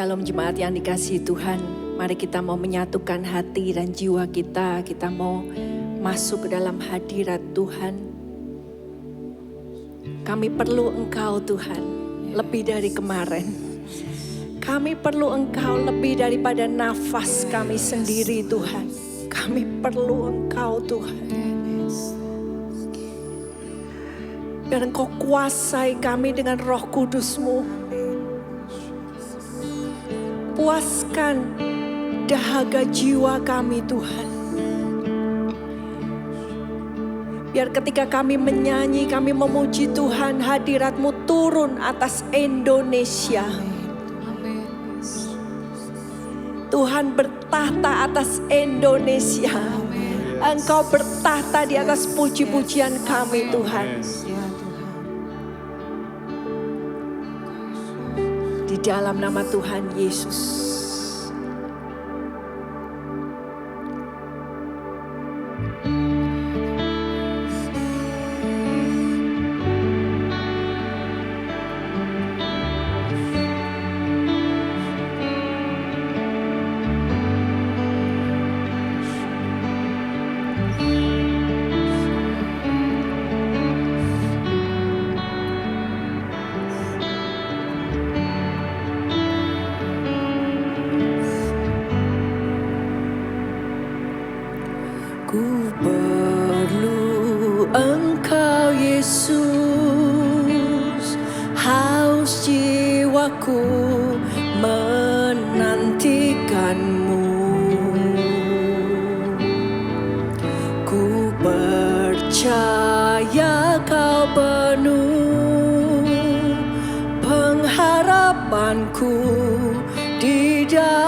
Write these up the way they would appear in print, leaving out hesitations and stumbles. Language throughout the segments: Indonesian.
Shalom jemaat yang dikasihi Tuhan. Mari kita mau menyatukan hati dan jiwa kita. Kita mau masuk ke dalam hadirat Tuhan. Kami perlu Engkau Tuhan, lebih dari kemarin. Kami perlu Engkau lebih daripada nafas kami sendiri Tuhan. Kami perlu Engkau Tuhan. Biar Engkau kuasai kami dengan Roh Kudus-Mu. Puaskan dahaga jiwa kami Tuhan. Biar ketika kami menyanyi, kami memuji Tuhan, hadirat-Mu turun atas Indonesia. Tuhan bertahta atas Indonesia. Engkau bertahta di atas puji-pujian kami Tuhan. Di dalam nama Tuhan Yesus. Ku perlu Engkau Yesus, haus jiwaku menantikan-Mu. Ku percaya Kau penuh pengharapanku di dalam-Mu.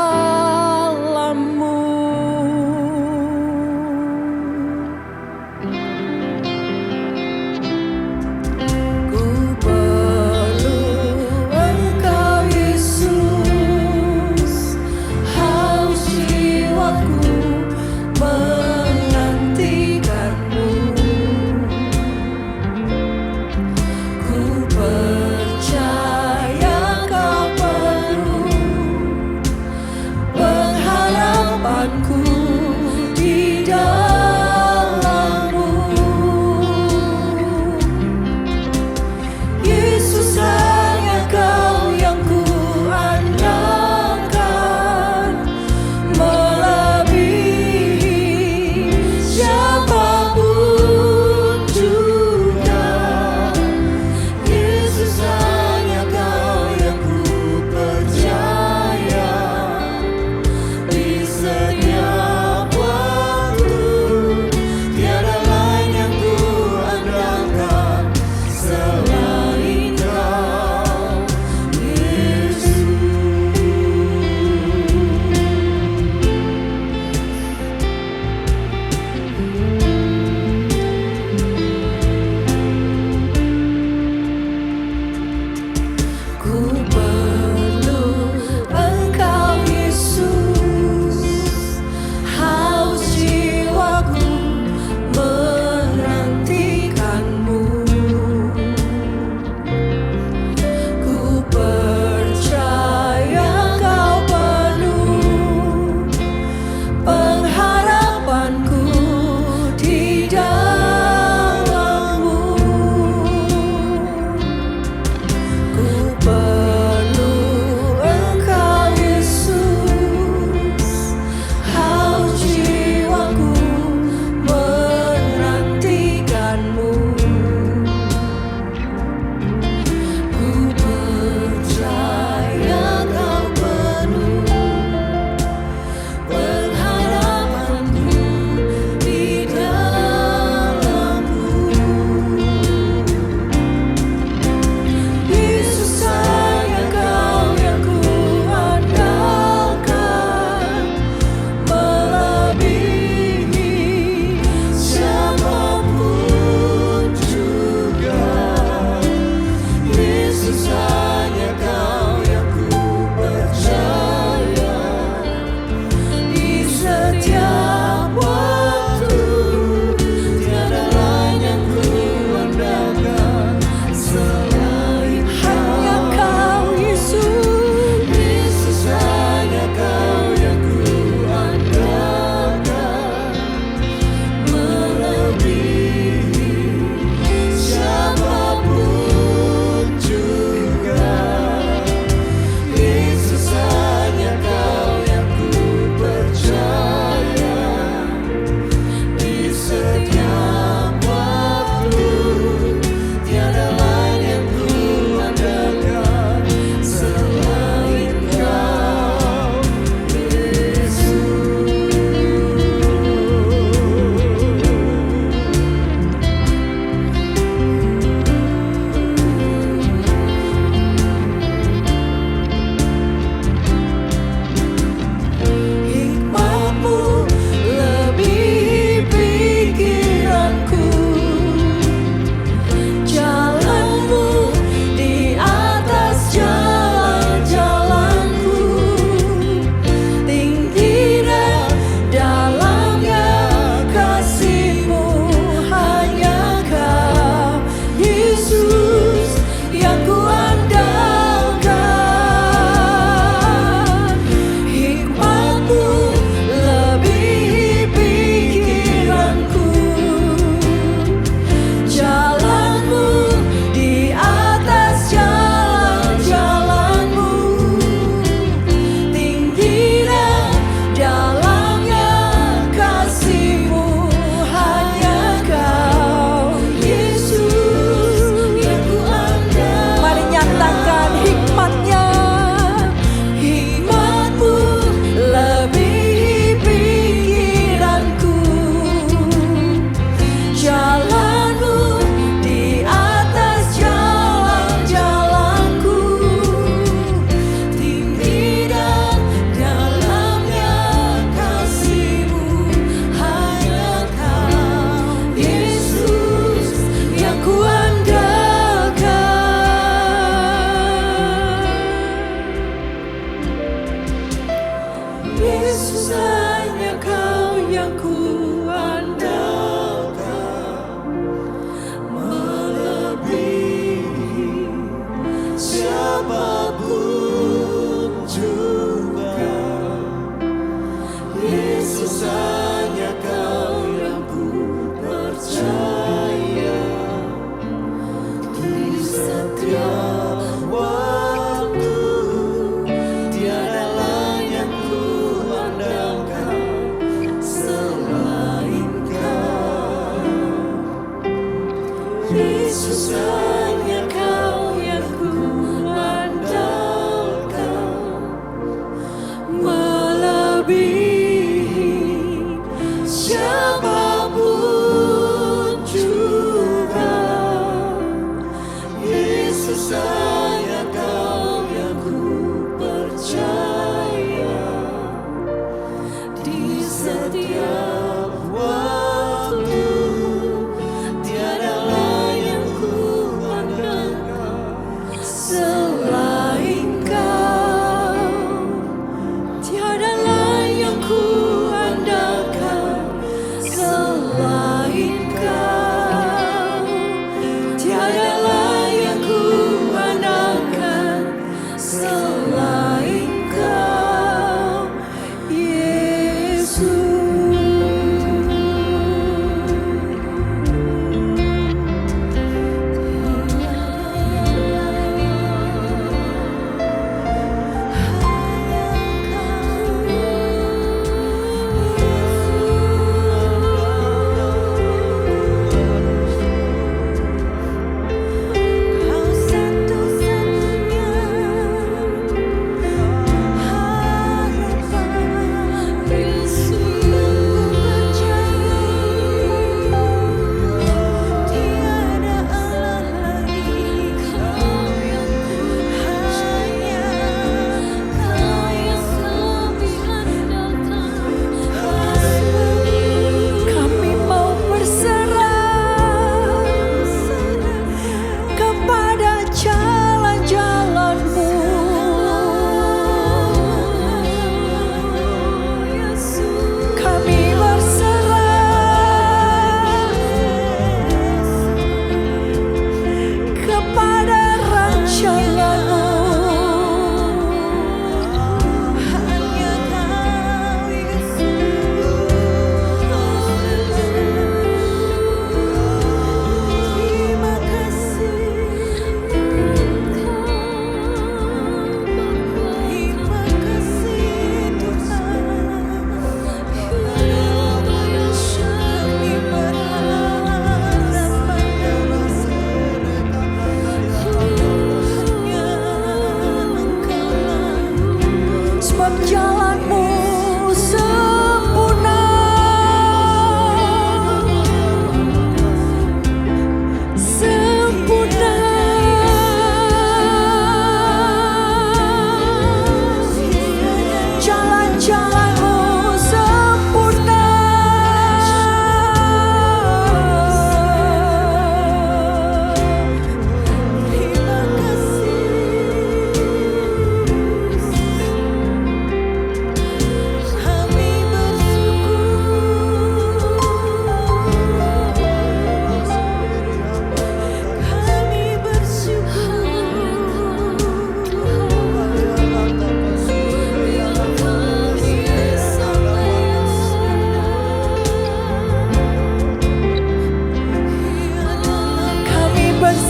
Percaya Kau penuh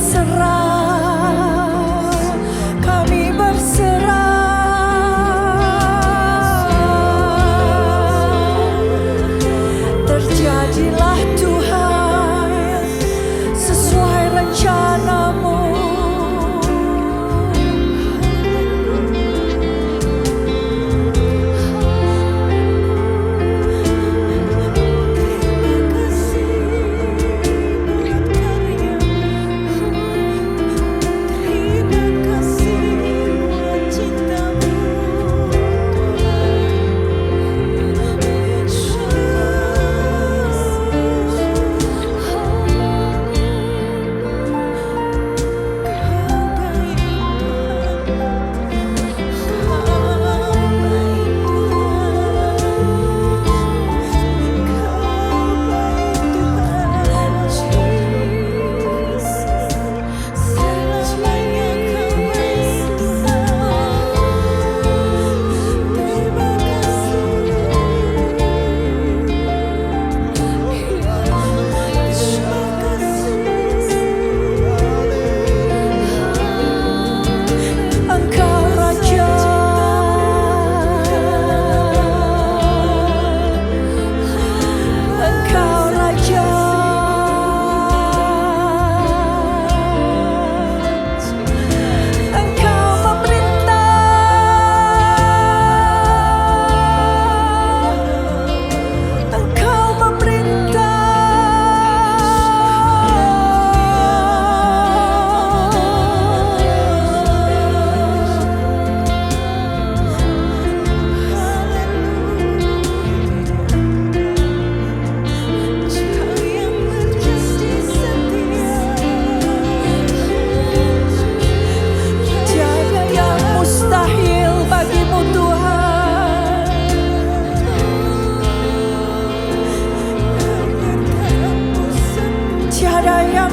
berserah, kami berserah. Terjadilah Tuhan sesuai rencana-Mu.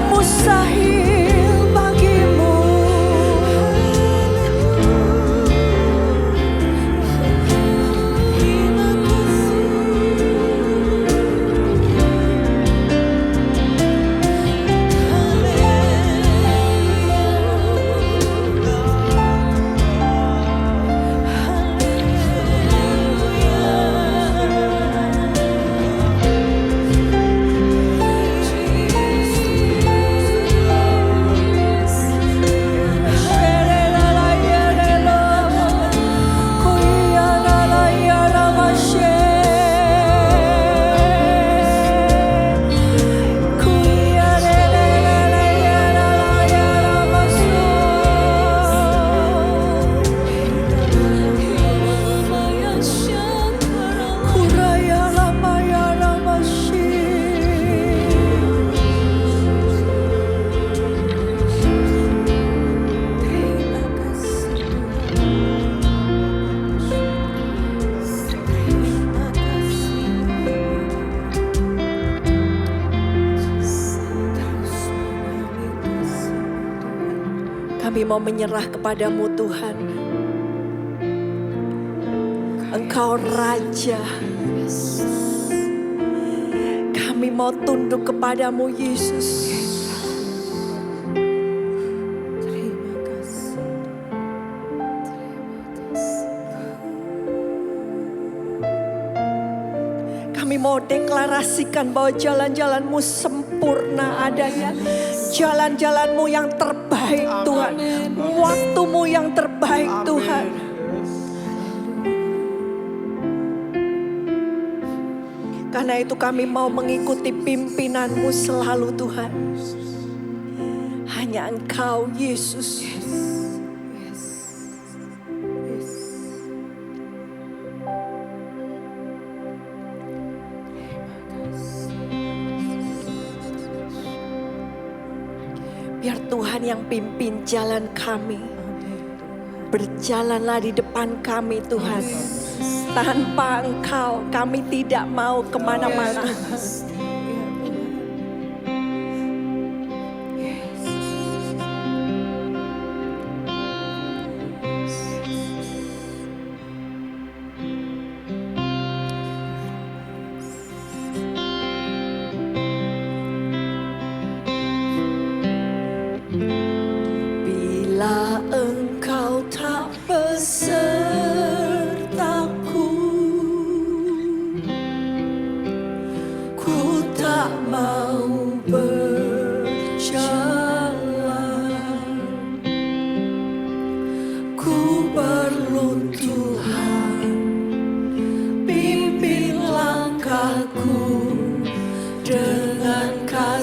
Mustahil bagimu. Kami mau menyerah kepadamu Tuhan. Engkau Raja. Kami mau tunduk kepadamu Yesus. Terima kasih. Kami mau deklarasikan bahwa jalan-jalan-Mu sempurna adanya. Jalan-jalan-Mu yang terbaik Tuhan. Waktu-Mu yang terbaik Tuhan. Karena itu kami mau mengikuti pimpinan-Mu selalu Tuhan. Hanya Engkau Yesus. Biar Tuhan yang pimpin jalan kami. Berjalanlah di depan kami Tuhan. Tanpa Engkau kami tidak mau kemana-mana.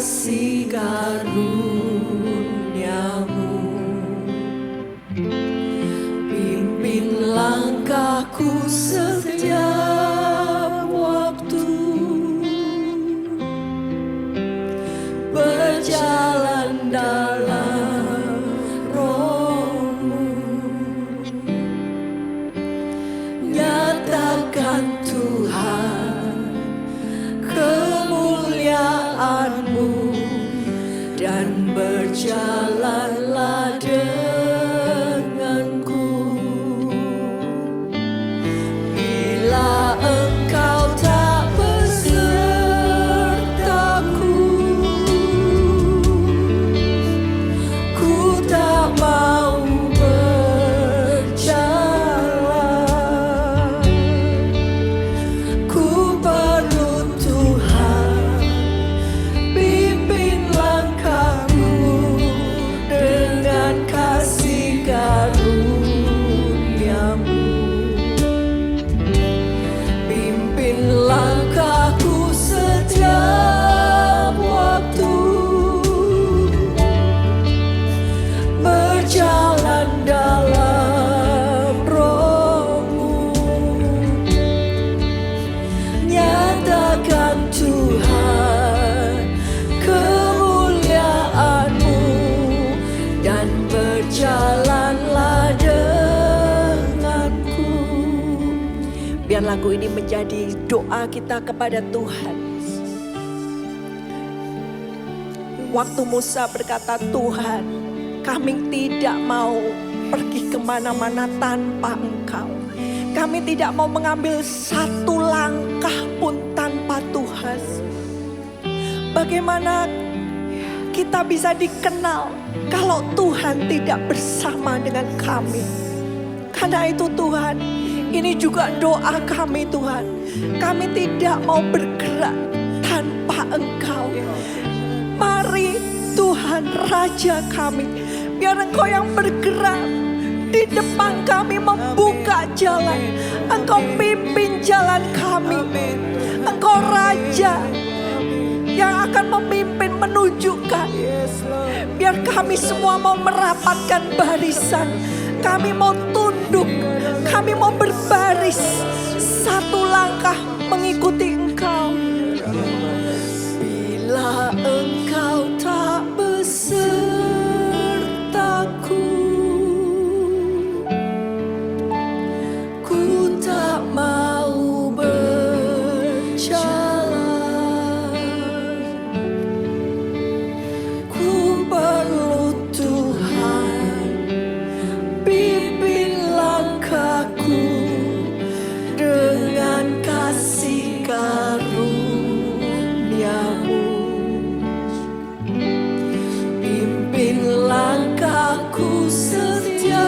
kasih karunia-Mu. Pimpin langkahku setiap waktu, berjalan dalam Roh-Mu. Nyatakan Tuhan kemuliaan-Mu dan berjalanlah denganku. Bila Engkau tak besertaku, ku tak mau berjalan. Ku perlu Tuhan, pimpin langkahku dengan kasih karunia-Mu. Pimpin langkahku setiap waktu, berjalan dalam Roh-Mu. Nyatakan Tuhan kemuliaan-Mu dan berjalanlah denganku. Biar lagu ini menjadi doa kita kepada Tuhan. Waktu Musa berkata, Tuhan, kami tidak mau pergi kemana-mana tanpa Engkau. Kami tidak mau mengambil satu langkah pun tanpa Tuhan. Bagaimana kita bisa dikenal kalau Tuhan tidak bersama dengan kami? Karena itu Tuhan, ini juga doa kami Tuhan. Kami tidak mau bergerak tanpa Engkau. Mari Tuhan Raja kami, biar Engkau yang bergerak di depan kami, membuka jalan. Engkau pimpin jalan kami. Engkau Raja yang akan memimpin, menunjukkan. Biar kami semua mau merapatkan barisan. Kami mau tunduk. Kami mau berbaris satu langkah mengikuti Engkau. Bila Engkau tak besertaku, ku tak mau berjalan. Ku perlu Tuhan, pimpin langkahku dengan kasih karunia-Mu. Pimpin langkahku setiap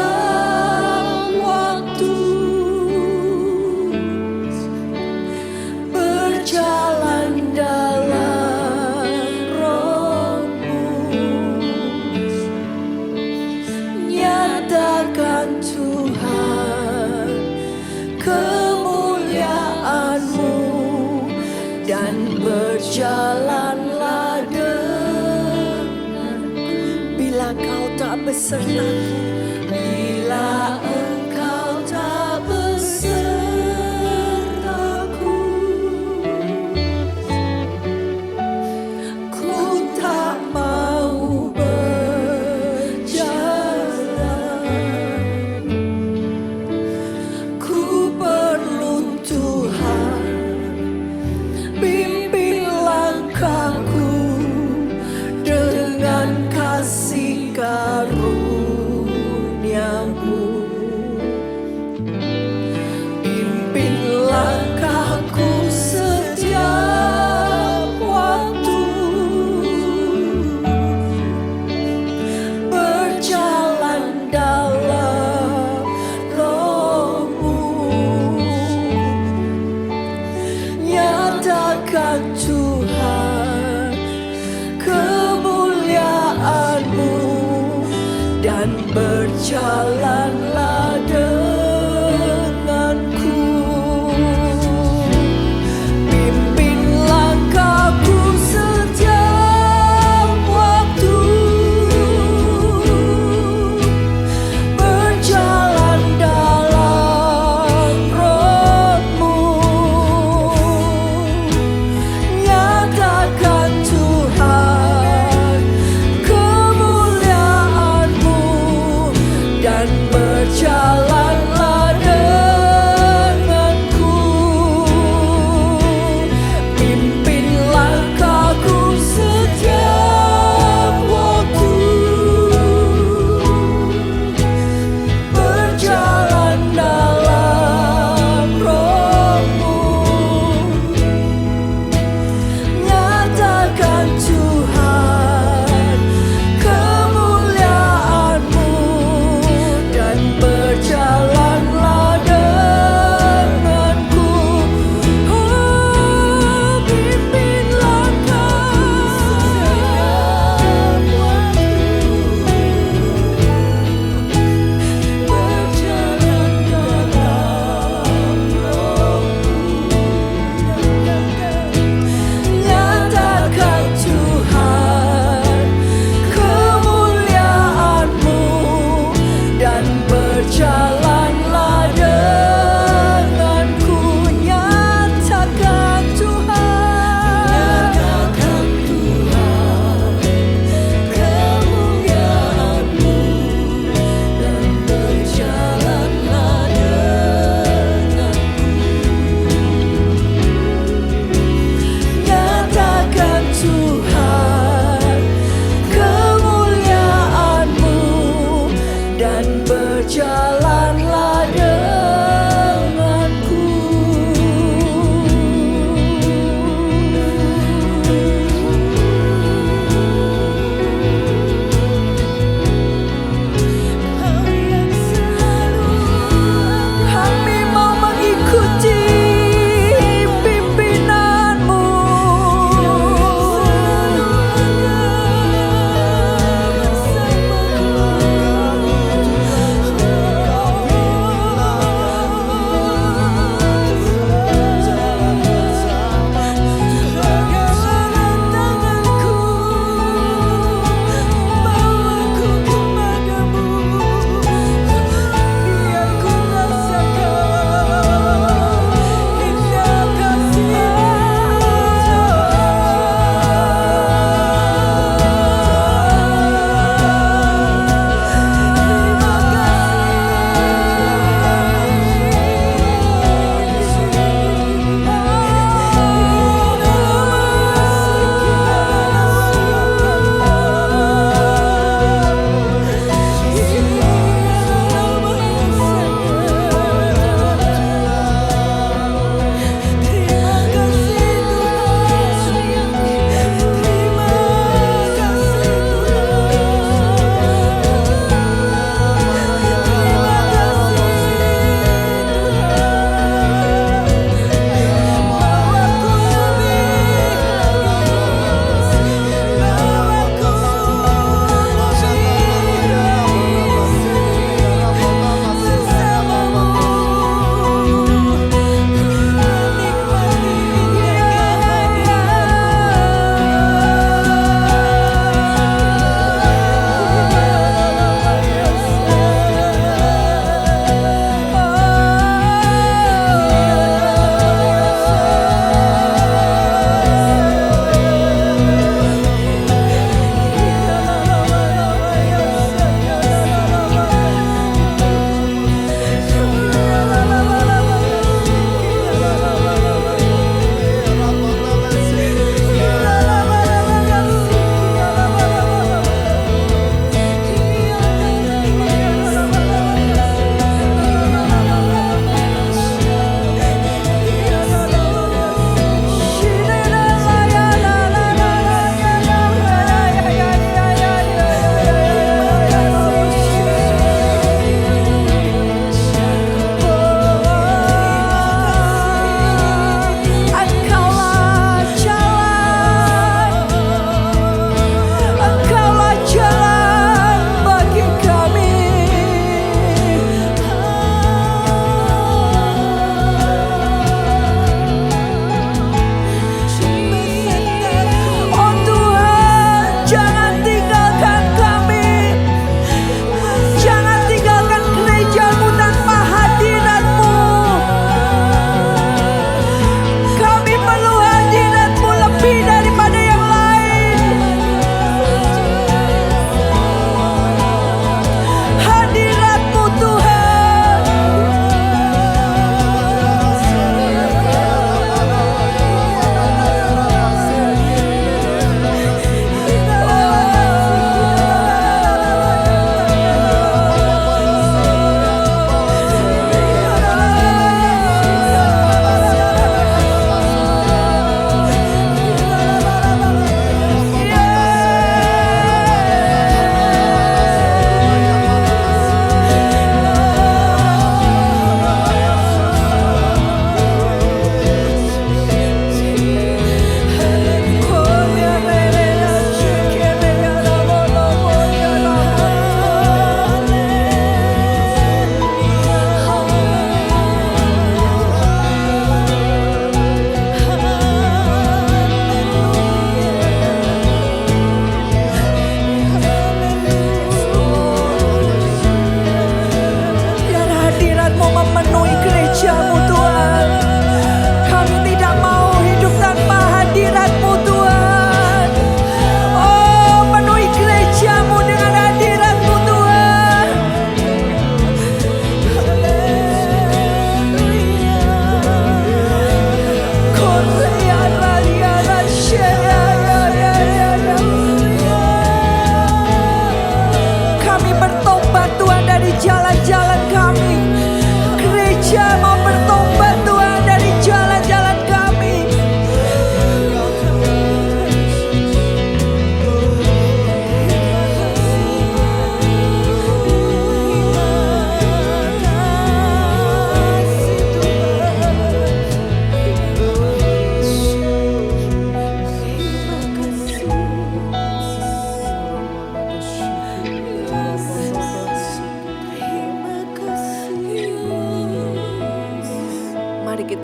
waktu, berjalan dalam Roh-Mu. Nyatakan Tuhan kemuliaan-Mu dan berjalanlah denganku. Bila Kau tak besertaku, bila Engkau tak besertaku, ku tak mau berjalan. Ku perlu Tuhan, pimpin langkahku dengan kasih karunia-Mu. Pimpin langkahku setiap waktu, berjalan dalam Roh-Mu. Nyatakan Tuhan kemuliaan-Mu dan berjalanlah denganku. Pimpin langkahku setiap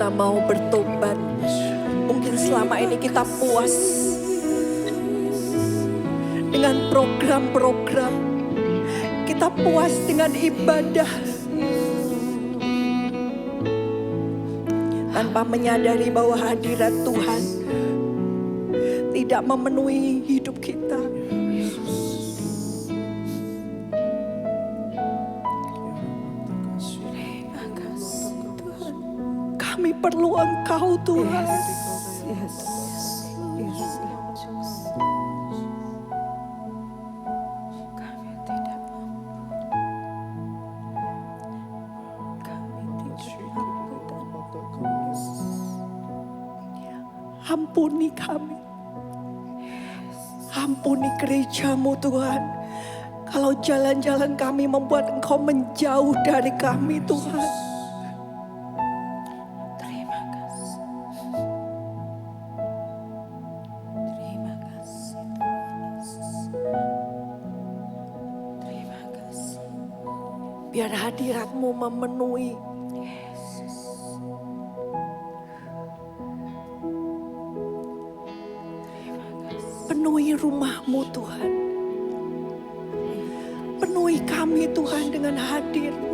kita mau bertobat. Mungkin selama ini kita puas dengan program-program, kita puas dengan ibadah, tanpa menyadari bahwa hadirat Tuhan tidak memenuhi hidup kita. Kami perlu Engkau Tuhan. Ampuni kami. Ampuni gereja-Mu Tuhan. Kalau jalan-jalan kami membuat Engkau menjauh dari kami Tuhan. Terima kasih. Terima kasih Terima kasih. Biar hadirat-Mu memenuhi. Penuhi rumah-Mu Tuhan. Penuhi kami Tuhan dengan hadir-Mu.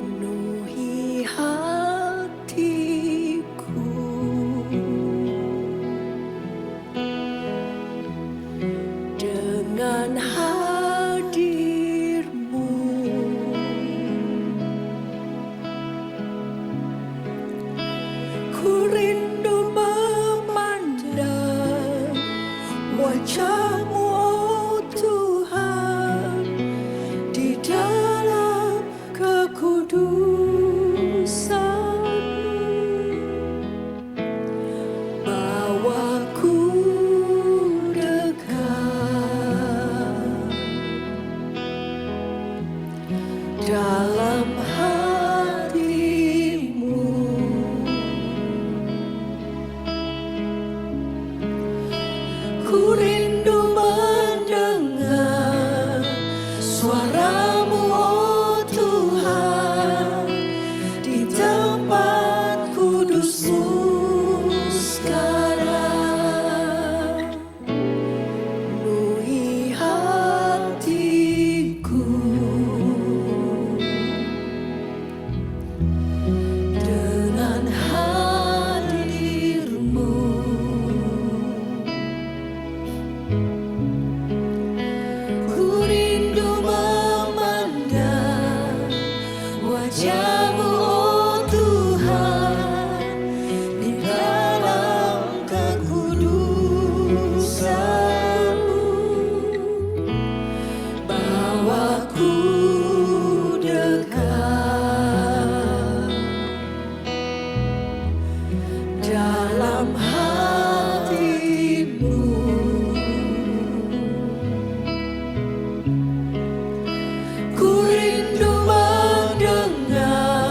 Penuhi hatiku dengan hadir-Mu. Ku rindu memandang wajah-Mu, oh Tuhan, di dalam kekudusan-Mu. Bawaku dalam hati-Mu. Ku rindu mendengar suara-Mu, oh Tuhan, di tempat kudus-Mu sekarang. Penuhi hatiku dengan hadir-Mu. Ku rindu memandang wajah-Mu, oh Tuhan, di dalam kekudusan-Mu. Bawaku dekat dalam hati-Mu. Ku rindu mendengar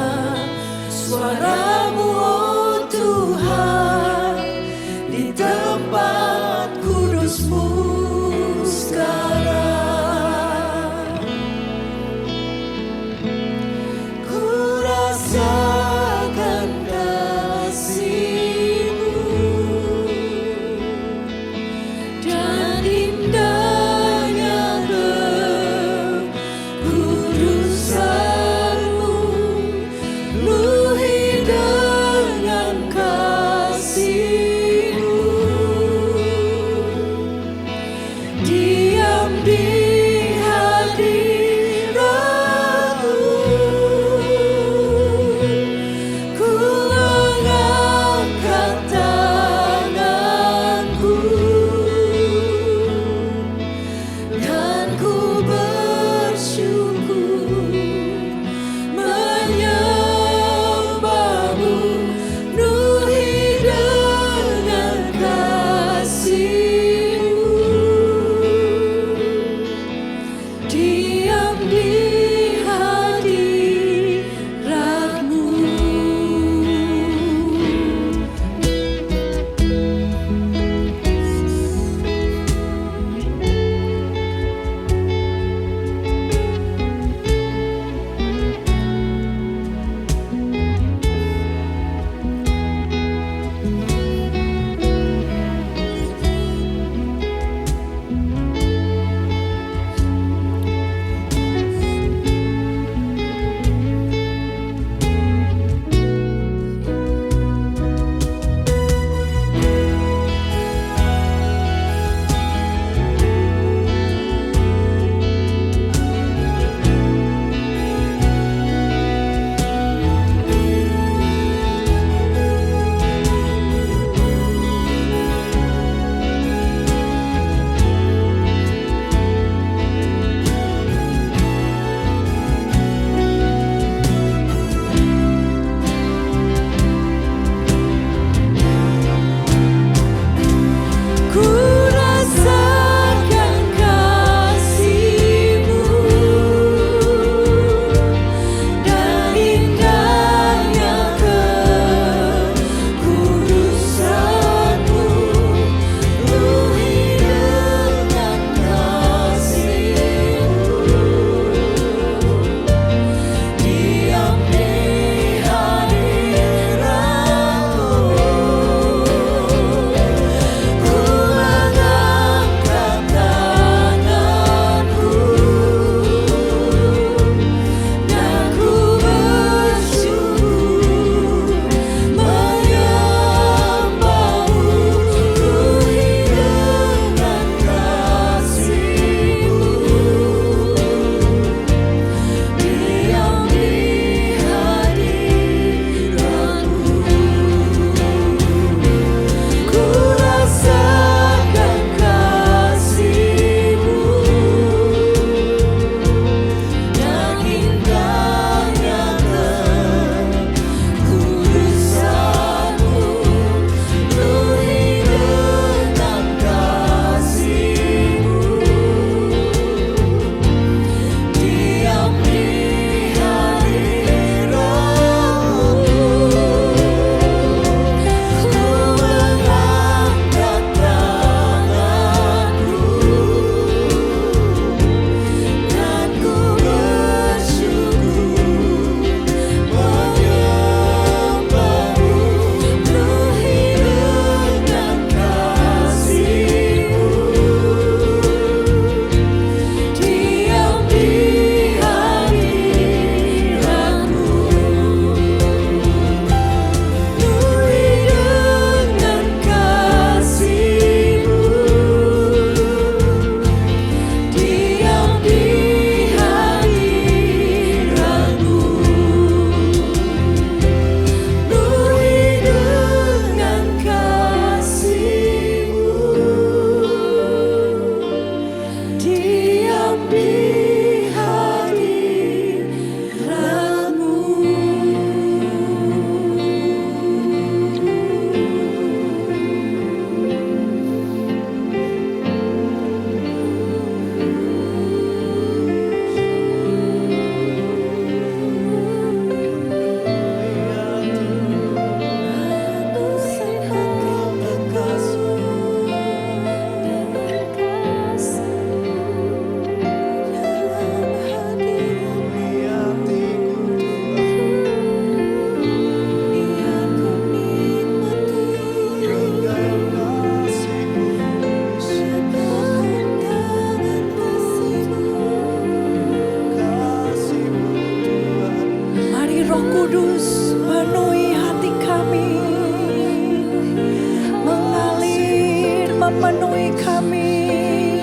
memenuhi kami,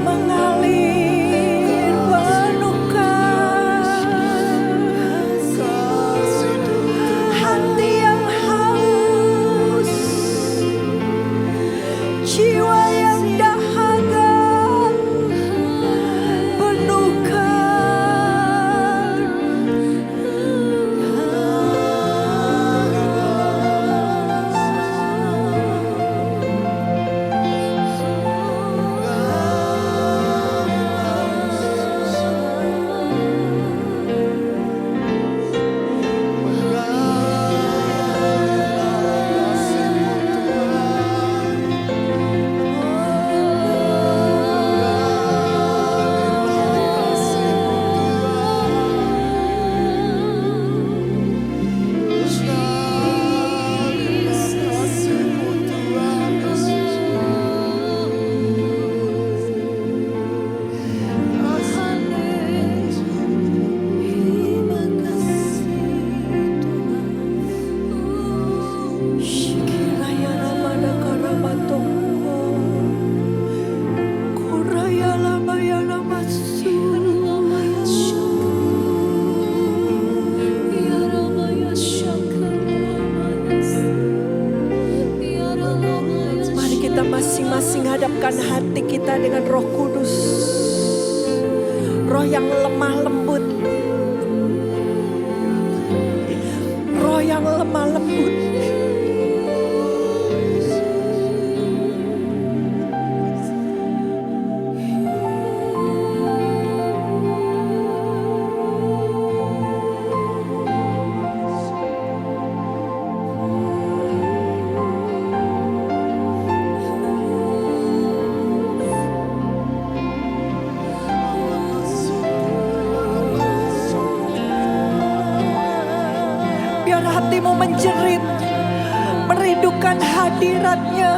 mengalir penuhkan hati yang haus, jiwa yang dahaga, penuhkan masing-masing hadapkan hati kita dengan Roh Kudus, Roh yang lemah lembut, Roh yang lemah lembut. Biar hatimu menjerit, merindukan hadirat-Nya.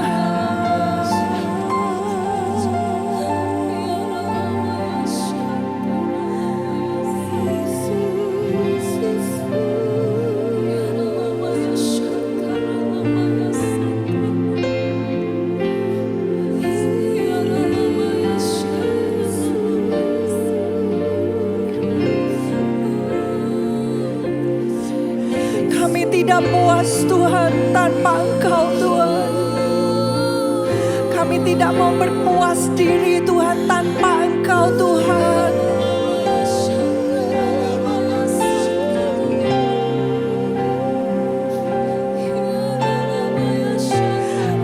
Kami tidak puas Tuhan tanpa Engkau Tuhan. Kami tidak mau berpuas diri Tuhan tanpa Engkau Tuhan.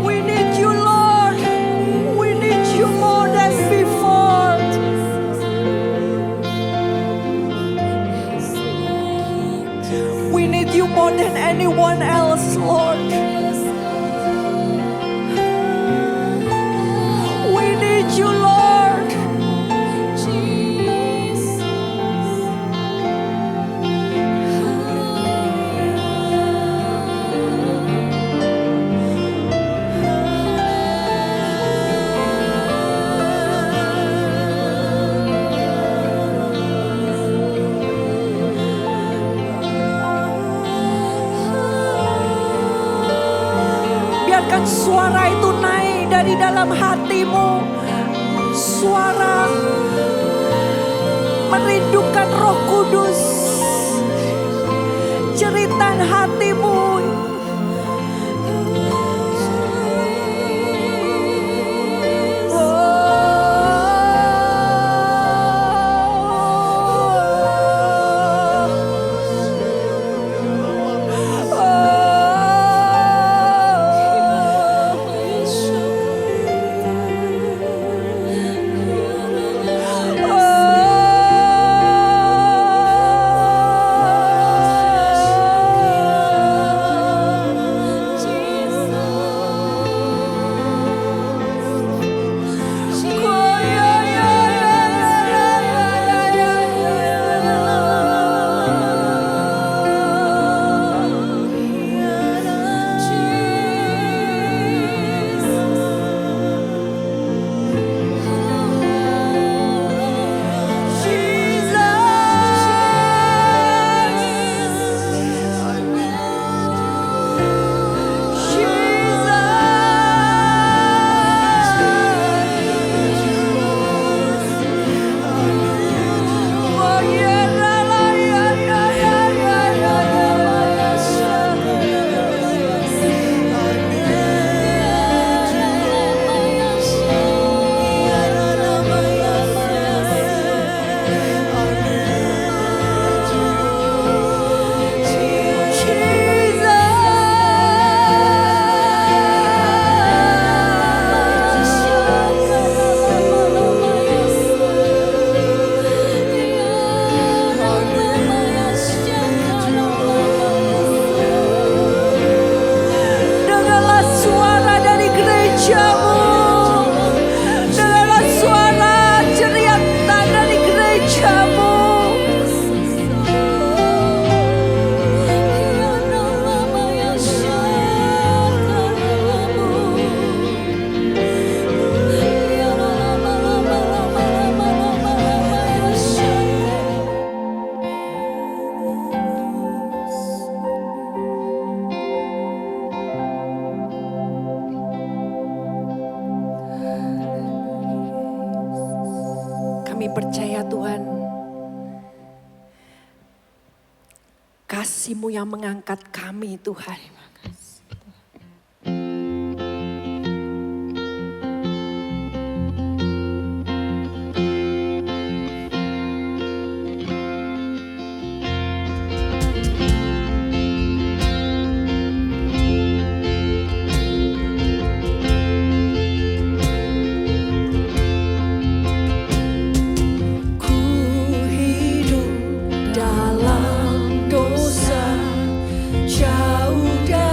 We need you Lord. We need you more than before. We need you more than anyone else, Lord. We need you, Lord. Biarkan suara itu naik dari dalam hatimu. Suara merindukan Roh Kudus. Jeritan hatimu. Oh. Kami percaya Tuhan, kasih-Mu yang mengangkat kami Tuhan. Dalam dosa jauh dari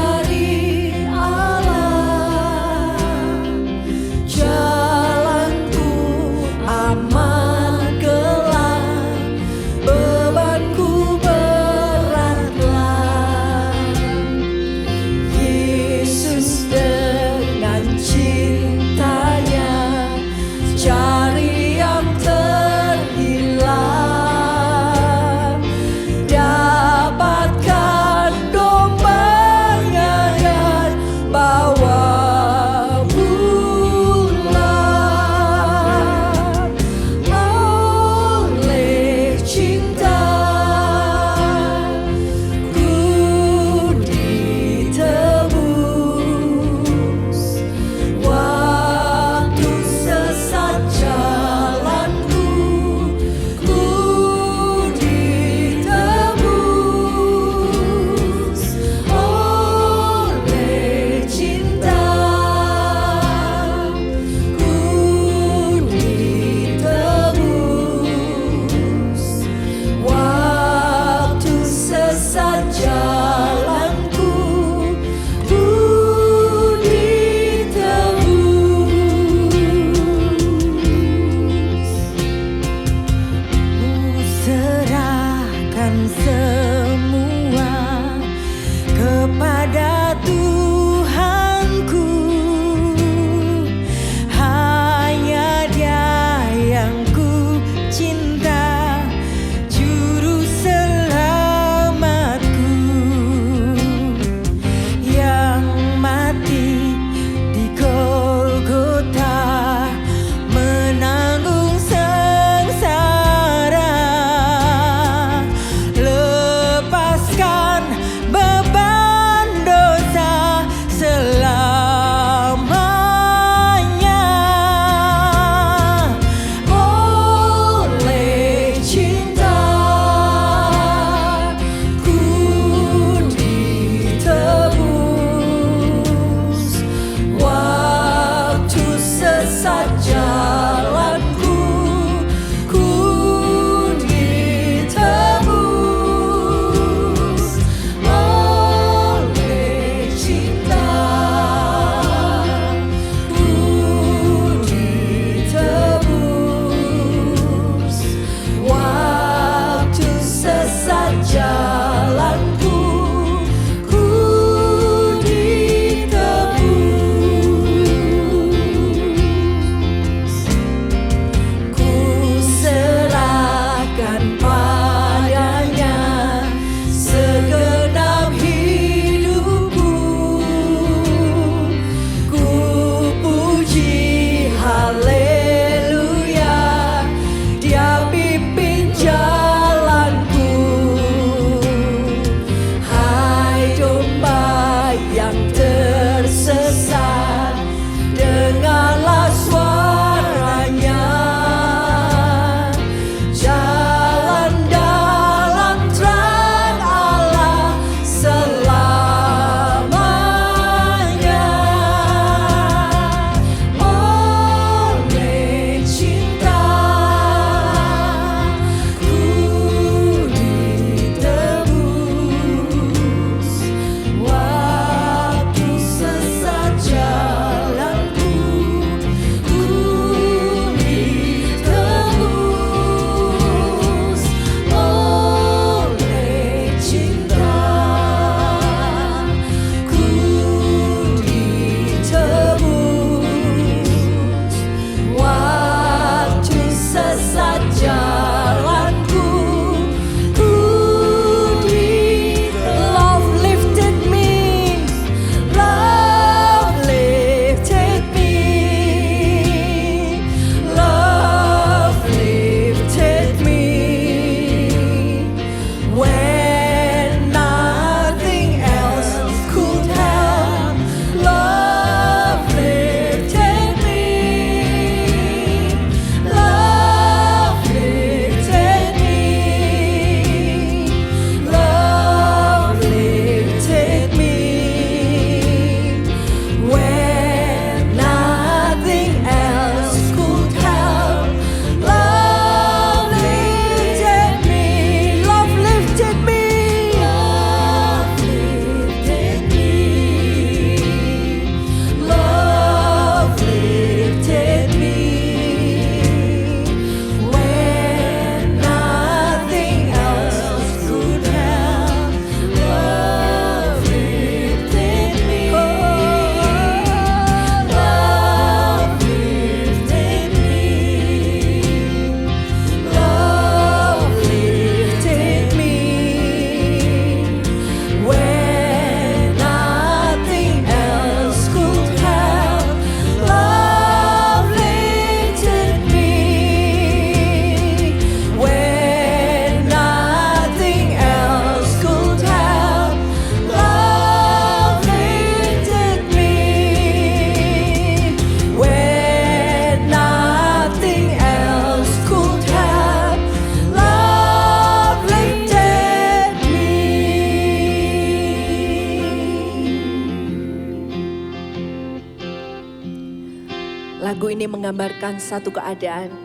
ini menggambarkan satu keadaan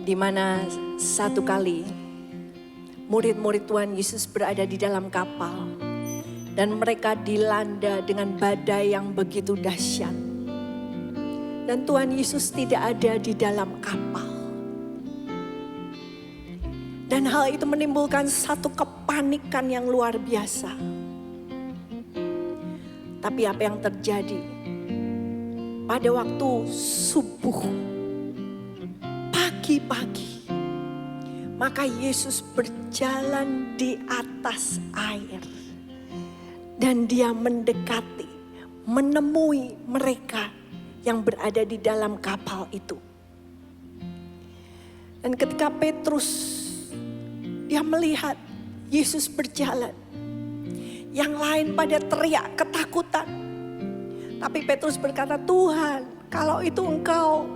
di mana satu kali murid-murid Tuhan Yesus berada di dalam kapal dan mereka dilanda dengan badai yang begitu dahsyat. Dan Tuhan Yesus tidak ada di dalam kapal. Dan hal itu menimbulkan satu kepanikan yang luar biasa. Tapi apa yang terjadi? Pada waktu subuh, pagi-pagi, maka Yesus berjalan di atas air. Dan dia mendekati, menemui mereka yang berada di dalam kapal itu. Dan ketika Petrus, dia melihat Yesus berjalan. Yang lain pada teriak ketakutan. Tapi Petrus berkata, Tuhan, kalau itu Engkau,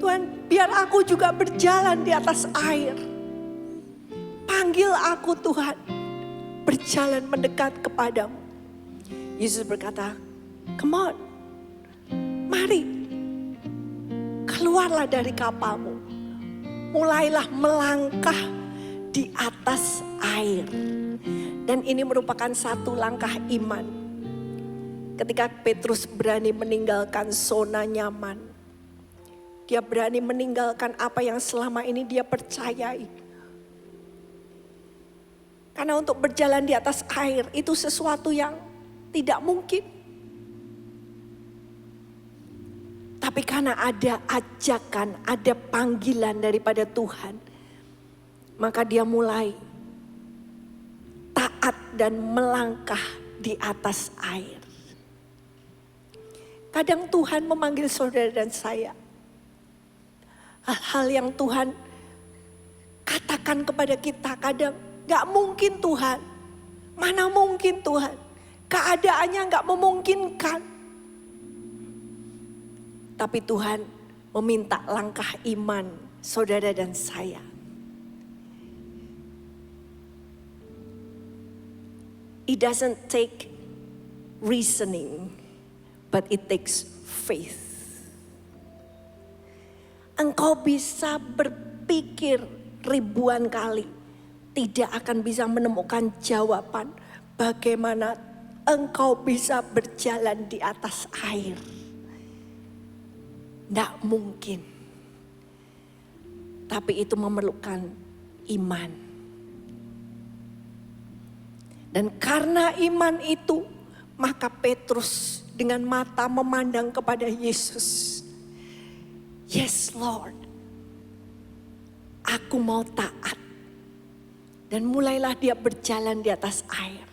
Tuhan, biar aku juga berjalan di atas air. Panggil aku Tuhan, berjalan mendekat kepadamu. Yesus berkata, come on, mari, keluarlah dari kapalmu. Mulailah melangkah di atas air. Dan ini merupakan satu langkah iman. Ketika Petrus berani meninggalkan zona nyaman. Dia berani meninggalkan apa yang selama ini dia percayai. Karena untuk berjalan di atas air itu sesuatu yang tidak mungkin. Tapi karena ada ajakan, ada panggilan daripada Tuhan. Maka dia mulai taat dan melangkah di atas air. Kadang Tuhan memanggil saudara dan saya. Hal-hal yang Tuhan katakan kepada kita kadang gak mungkin Tuhan. Mana mungkin Tuhan. Keadaannya gak memungkinkan. Tapi Tuhan meminta langkah iman saudara dan saya. It doesn't take reasoning, but it takes faith. Engkau bisa berpikir ribuan kali, tidak akan bisa menemukan jawaban bagaimana engkau bisa berjalan di atas air. Tidak mungkin. Tapi itu memerlukan iman. Dan karena iman itu, maka Petrus dengan mata memandang kepada Yesus. Yes Lord, aku mau taat. Dan mulailah dia berjalan di atas air.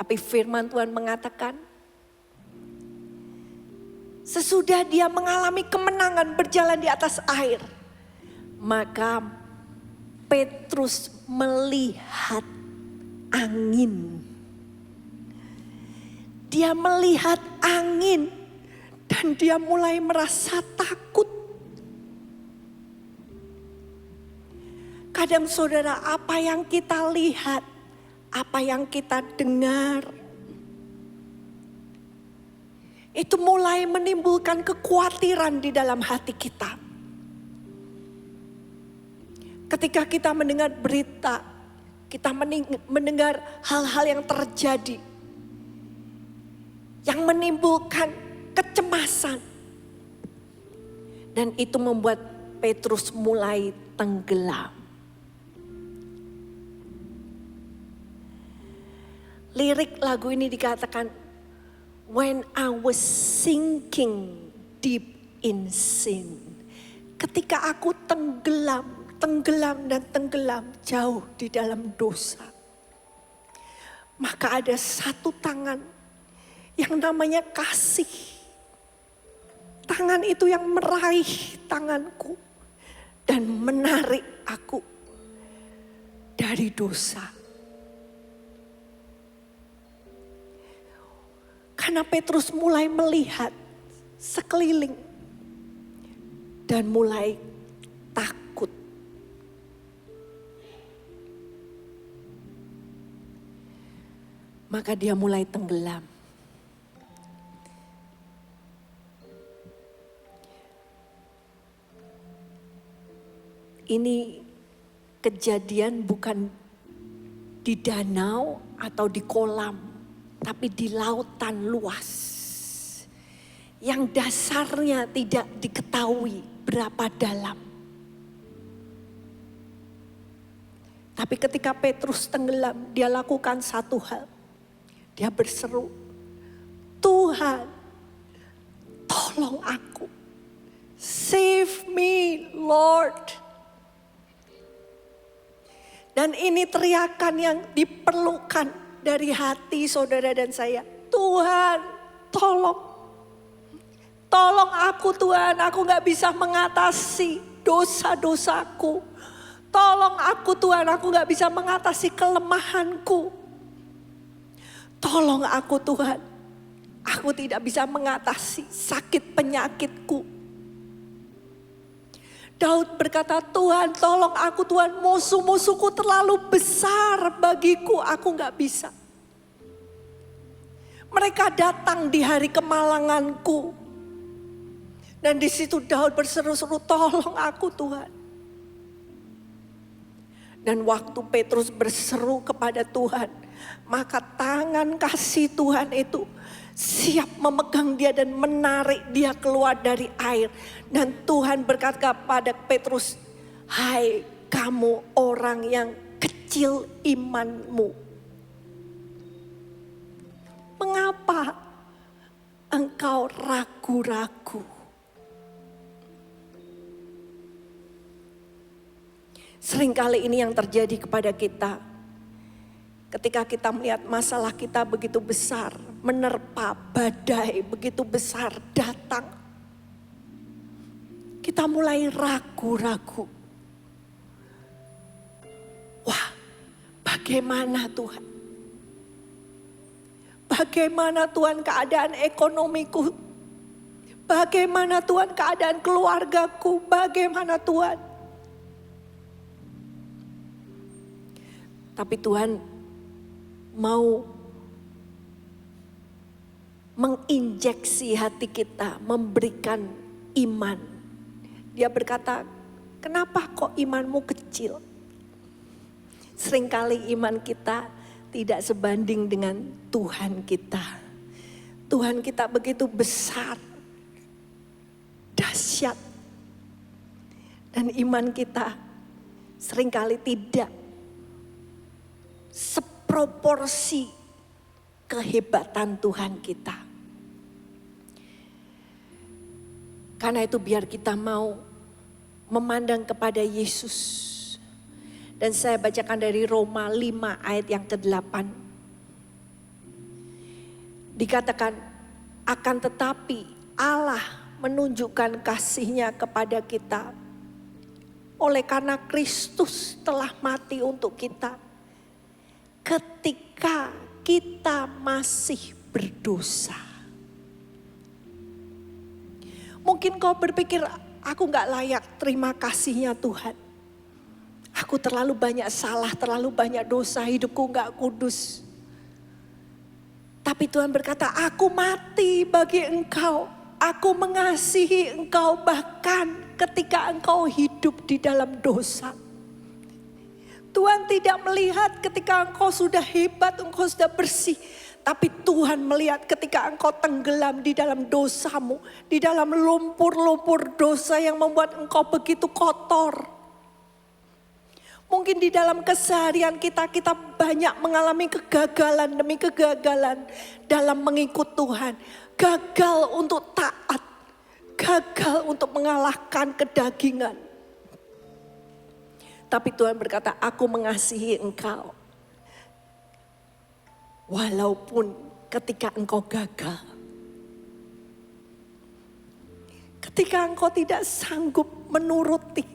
Tapi firman Tuhan mengatakan, sesudah dia mengalami kemenangan berjalan di atas air, maka Petrus melihat angin. Dia melihat angin dan dia mulai merasa takut. Kadang saudara, apa yang kita lihat, apa yang kita dengar, itu mulai menimbulkan kekhawatiran di dalam hati kita. Ketika kita mendengar berita, kita mendengar hal-hal yang terjadi, yang menimbulkan kecemasan. Dan itu membuat Petrus mulai tenggelam. Lirik lagu ini dikatakan, when I was sinking deep in sin. Ketika aku tenggelam dan tenggelam jauh di dalam dosa. Maka ada satu tangan yang namanya kasih. Tangan itu yang meraih tanganku dan menarik aku dari dosa. Karena Petrus mulai melihat sekeliling dan mulai takut. Maka dia mulai tenggelam. Ini kejadian bukan di danau atau di kolam, tapi di lautan luas. Yang dasarnya tidak diketahui berapa dalam. Tapi ketika Petrus tenggelam, dia lakukan satu hal. Dia berseru, Tuhan, tolong aku. Save me, Lord. Dan ini teriakan yang diperlukan dari hati saudara dan saya. Tuhan, tolong. Tolong aku Tuhan, aku gak bisa mengatasi dosa-dosaku. Tolong aku Tuhan, aku gak bisa mengatasi kelemahanku. Tolong aku Tuhan, aku tidak bisa mengatasi sakit penyakitku. Daud berkata, Tuhan tolong aku Tuhan, musuh-musuhku terlalu besar bagiku, aku gak bisa. Mereka datang di hari kemalanganku. Dan di situ Daud berseru-seru, tolong aku Tuhan. Dan waktu Petrus berseru kepada Tuhan, maka tangan kasih Tuhan itu siap memegang dia dan menarik dia keluar dari air. Dan Tuhan berkata kepada Petrus, hai kamu orang yang kecil imanmu. Mengapa engkau ragu-ragu? Seringkali ini yang terjadi kepada kita. Ketika kita melihat masalah kita begitu besar, menerpa badai begitu besar datang. Kita mulai ragu-ragu. Wah, bagaimana Tuhan? Bagaimana Tuhan keadaan ekonomiku? Bagaimana Tuhan keadaan keluargaku? Bagaimana Tuhan? Tapi Tuhan mau menginjeksi hati kita, memberikan iman. Dia berkata, kenapa kok imanmu kecil? Seringkali iman kita tidak sebanding dengan Tuhan kita. Tuhan kita begitu besar, dahsyat. Dan iman kita seringkali tidak seproporsi kehebatan Tuhan kita. Karena itu biar kita mau memandang kepada Yesus. Dan saya bacakan dari Roma 5 ayat yang ke-8. Dikatakan, akan tetapi Allah menunjukkan kasih-Nya kepada kita. Oleh karena Kristus telah mati untuk kita. Ketika kita masih berdosa. Mungkin kau berpikir, aku gak layak terima kasih-Nya Tuhan. Aku terlalu banyak salah, terlalu banyak dosa, hidupku gak kudus. Tapi Tuhan berkata, aku mati bagi engkau. Aku mengasihi engkau bahkan ketika engkau hidup di dalam dosa. Tuhan tidak melihat ketika engkau sudah hebat, engkau sudah bersih. Tapi Tuhan melihat ketika engkau tenggelam di dalam dosamu. Di dalam lumpur-lumpur dosa yang membuat engkau begitu kotor. Mungkin di dalam keseharian kita banyak mengalami kegagalan demi kegagalan dalam mengikut Tuhan. Gagal untuk taat. Gagal untuk mengalahkan kedagingan. Tapi Tuhan berkata, aku mengasihi engkau. Walaupun ketika engkau gagal. Ketika engkau tidak sanggup menuruti.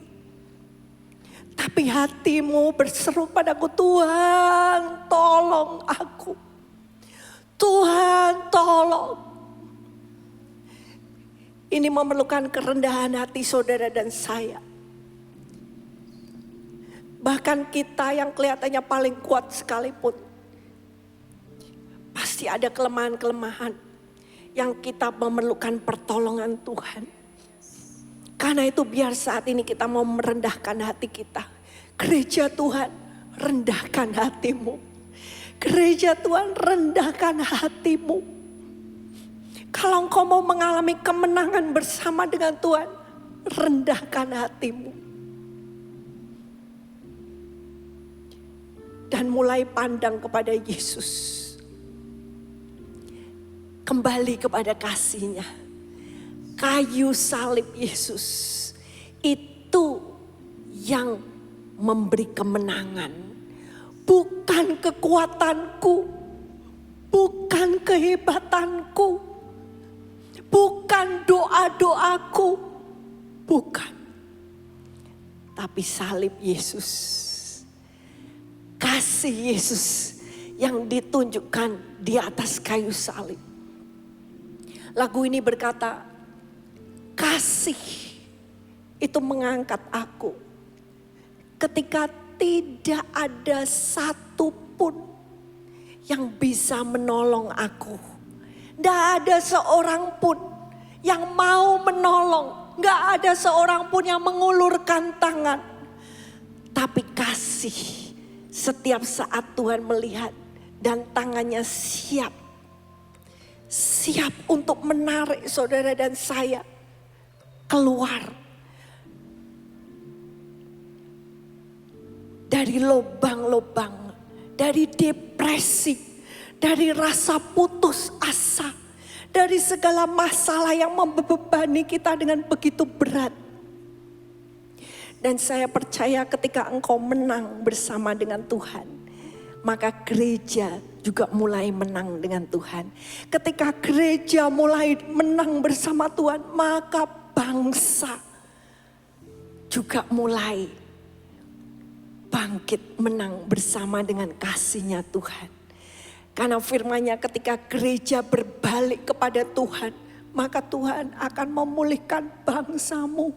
Tapi hatimu berseru padaku, Tuhan tolong aku. Tuhan tolong. Ini memerlukan kerendahan hati saudara dan saya. Bahkan kita yang kelihatannya paling kuat sekalipun. Pasti ada kelemahan-kelemahan yang kita memerlukan pertolongan Tuhan. Karena itu biar saat ini kita mau merendahkan hati kita. Gereja Tuhan, rendahkan hatimu. Gereja Tuhan, rendahkan hatimu. Kalau engkau mau mengalami kemenangan bersama dengan Tuhan, rendahkan hatimu. Dan mulai pandang kepada Yesus. Kembali kepada kasih-Nya. Kayu salib Yesus itu yang memberi kemenangan. Bukan kekuatanku, bukan kehebatanku, bukan doa-doaku, bukan. Tapi salib Yesus. Kasih Yesus yang ditunjukkan di atas kayu salib. Lagu ini berkata, kasih itu mengangkat aku ketika tidak ada satupun yang bisa menolong aku. Tidak ada seorang pun yang mau menolong. Tidak ada seorang pun yang mengulurkan tangan. Tapi kasih setiap saat Tuhan melihat dan tangannya siap. Siap untuk menarik saudara dan saya keluar dari lubang-lubang, dari depresi, dari rasa putus asa, dari segala masalah yang membebani kita dengan begitu berat. Dan saya percaya ketika engkau menang bersama dengan Tuhan, maka gereja juga mulai menang dengan Tuhan. Ketika gereja mulai menang bersama Tuhan, maka bangsa juga mulai bangkit menang bersama dengan kasih-Nya Tuhan. Karena firman-Nya ketika gereja berbalik kepada Tuhan, maka Tuhan akan memulihkan bangsamu.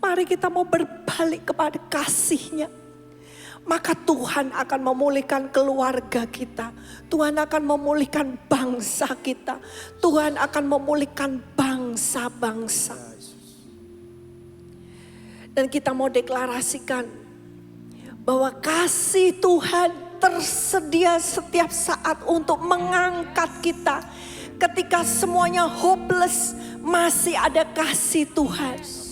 Mari kita mau berbalik kepada kasih-Nya. Maka Tuhan akan memulihkan keluarga kita. Tuhan akan memulihkan bangsa kita. Tuhan akan memulihkan bangsa-bangsa. Dan kita mau deklarasikan bahwa kasih Tuhan tersedia setiap saat untuk mengangkat kita. Ketika semuanya hopeless, masih ada kasih Tuhan.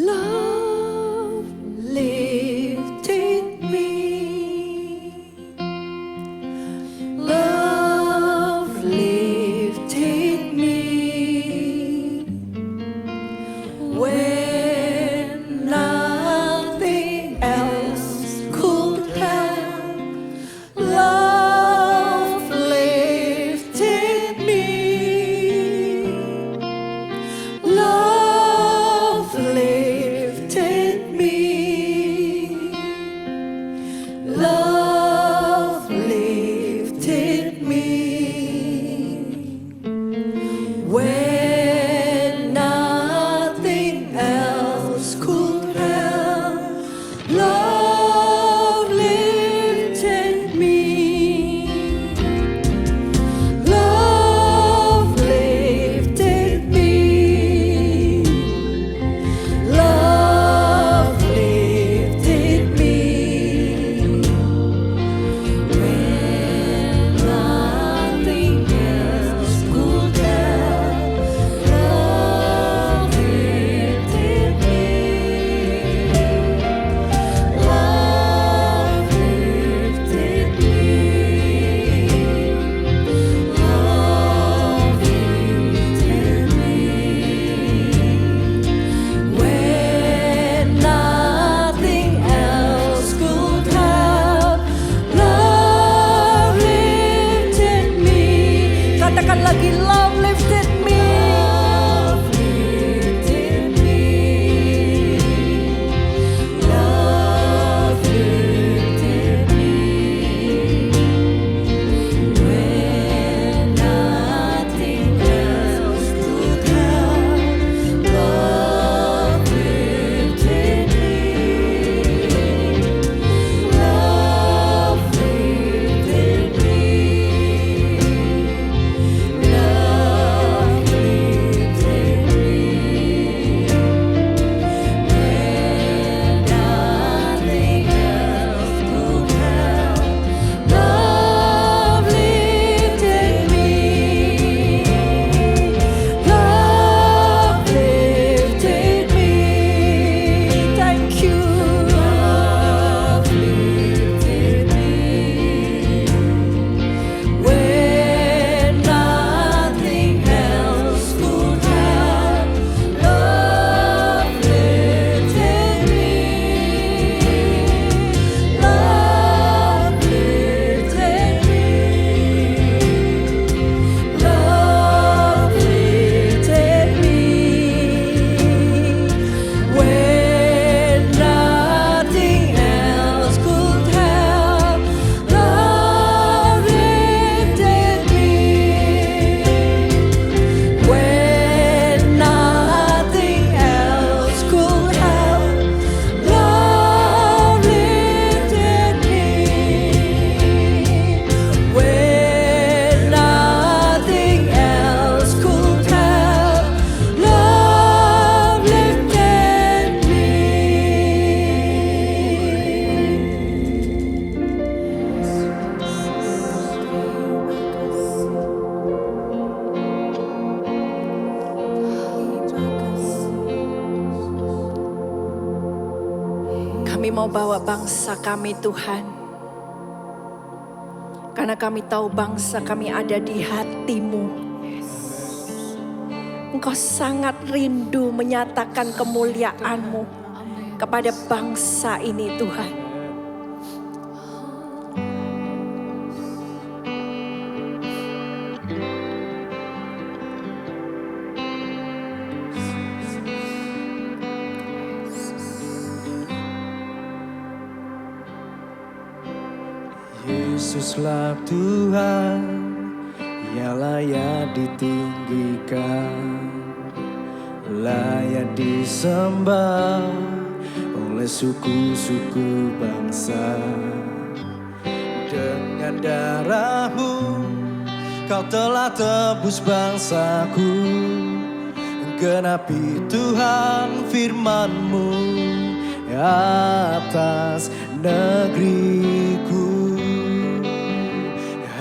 Love lifted me. Love lifted me. When nothing else could help. Love lifted me. Love lifted me. Love lifted me. When nothing else could help. Love lifted me. Love lifted me. Love lifted me. mau bawa bangsa kami Tuhan. Karena kami tahu bangsa kami ada di hati-Mu. Engkau sangat rindu menyatakan kemuliaan-Mu kepada bangsa ini Tuhan. Yesuslah Tuhan yang layak ditinggikan, layak disembah oleh suku-suku bangsa. Dengan darah-Mu Kau telah tebus bangsaku, genapi Tuhan firman-Mu atas negeriku.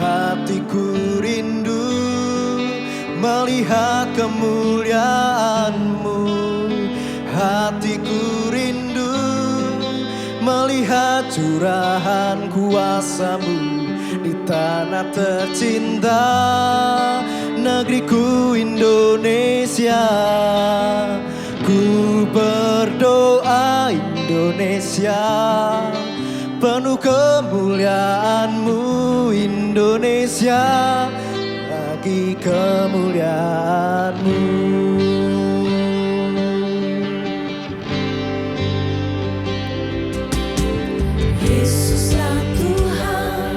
Hatiku rindu melihat kemuliaan-Mu. Hatiku rindu melihat curahan kuasa-Mu di tanah tercinta, negeriku Indonesia. Ku berdoa Indonesia, penuh kemuliaan-Mu Indonesia, bagi kemuliaan-Mu. Yesuslah Tuhan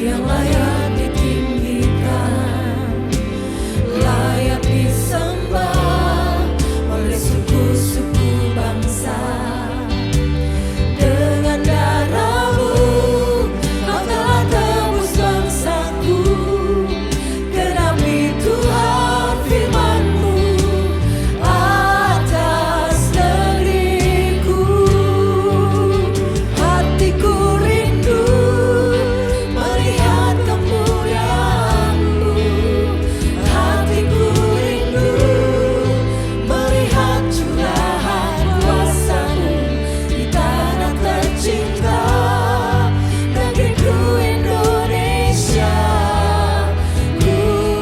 yang layak ditinggikan, layak disembah oleh suku-suku bangsa. Dengan darah-Mu Kau telah tebus bangsaku, genapi Tuhan firman-Mu atas negeriku. Hatiku rindu melihat kemuliaan-Mu. Hatiku rindu melihat curahan kuasa-Mu di tanah tercinta, negeriku Indonesia. Ku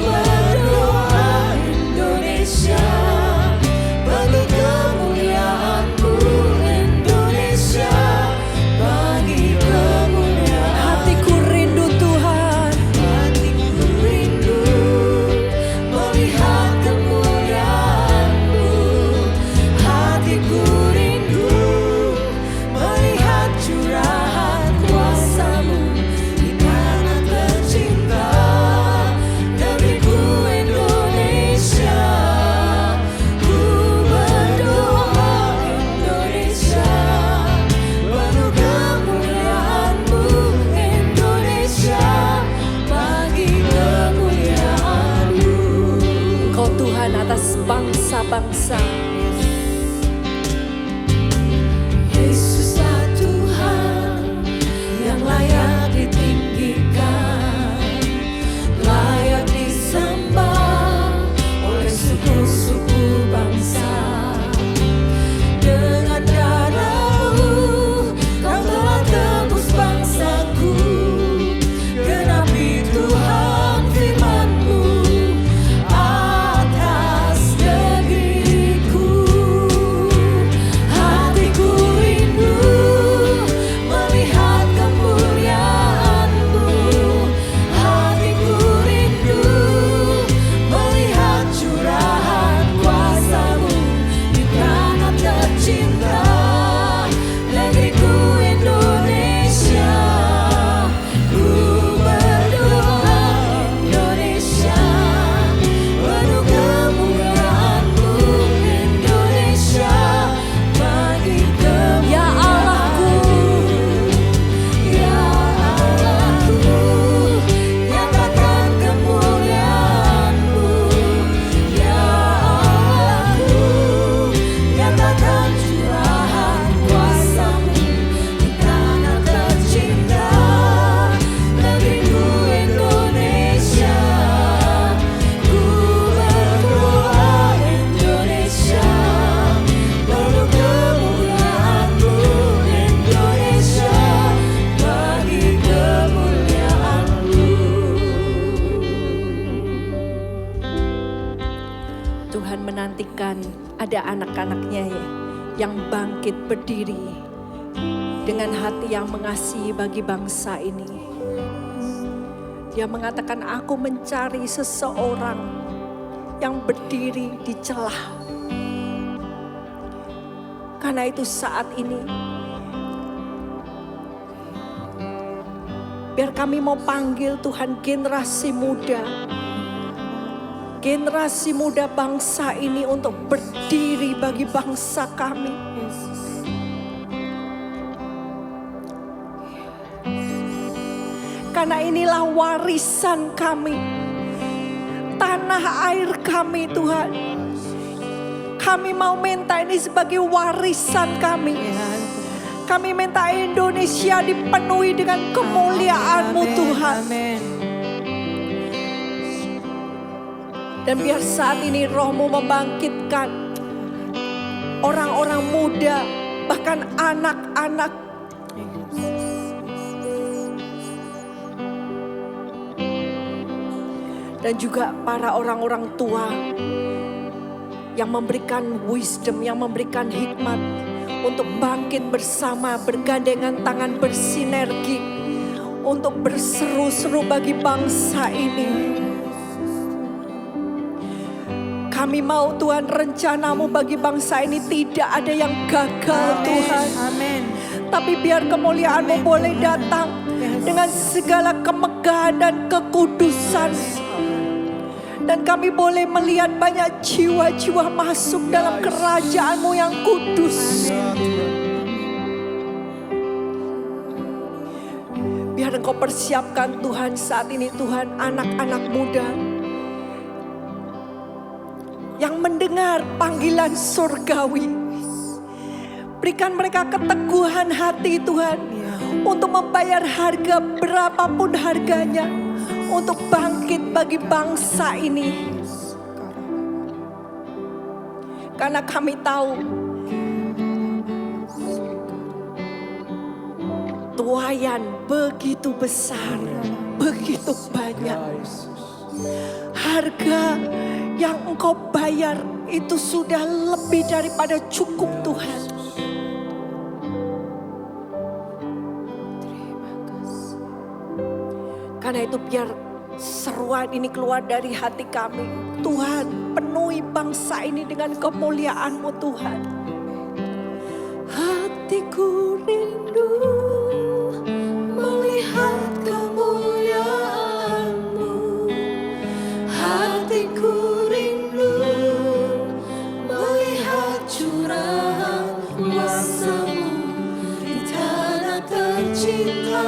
berdoa Indonesia, bagi kemuliaan-Mu Indonesia, bagi kemuliaan. Hatiku rindu Tuhan, hatiku rindu melihat kemuliaan-Mu. Hatiku rindu melihat curahan kuasa-Mu di tanah tercinta, negeriku Indonesia. Ku berdoa Indonesia, penuh kemuliaan-Mu Indonesia, bagi kemuliaan-Mu. Kau Tuhan atas bangsa-bangsa. Yesuslah Tuhan yang layak ditinggikan, layak disembah oleh suku-suku bangsa. Dengan darah-Mu Kau telah tebus bangsaku, genapi Tuhan firman-Mu atas negeriku. Tuhan ada anak-anaknya ya, yang bangkit berdiri dengan hati yang mengasihi bagi bangsa ini. Dia mengatakan, aku mencari seseorang yang berdiri di celah. Karena itu saat ini, biar kami mau panggil Tuhan generasi muda bangsa ini untuk berdiri bagi bangsa kami. Karena inilah warisan kami, tanah air kami Tuhan. Kami mau minta ini sebagai warisan kami. Kami minta Indonesia dipenuhi dengan kemuliaan-Mu Tuhan. Amin. Dan biar saat ini Roh-Mu membangkitkan orang-orang muda, bahkan anak-anak. Dan juga para orang-orang tua yang memberikan wisdom, yang memberikan hikmat untuk bangkit bersama, bergandengan tangan, bersinergi untuk berseru-seru bagi bangsa ini. Kami mau Tuhan, rencana-Mu bagi bangsa ini tidak ada yang gagal Tuhan. Amin. Tapi biar kemuliaan-Mu boleh datang dengan segala kemegahan dan kekudusan. Dan kami boleh melihat banyak jiwa-jiwa masuk dalam kerajaan-Mu yang kudus. Biar Engkau persiapkan Tuhan saat ini Tuhan, anak-anak muda yang mendengar panggilan surgawi. Berikan mereka keteguhan hati Tuhan, untuk membayar harga berapapun harganya, untuk bangkit bagi bangsa ini. Karena kami tahu tuaian begitu besar, begitu banyak. Harga yang Engkau bayar itu sudah lebih daripada cukup Tuhan. Karena itu biar seruan ini keluar dari hati kami. Tuhan, penuhi bangsa ini dengan kemuliaan-Mu Tuhan. Hatiku rindu melihat kemuliaan-Mu. Hatiku rindu melihat curahan kuasa-Mu di tanah tercinta.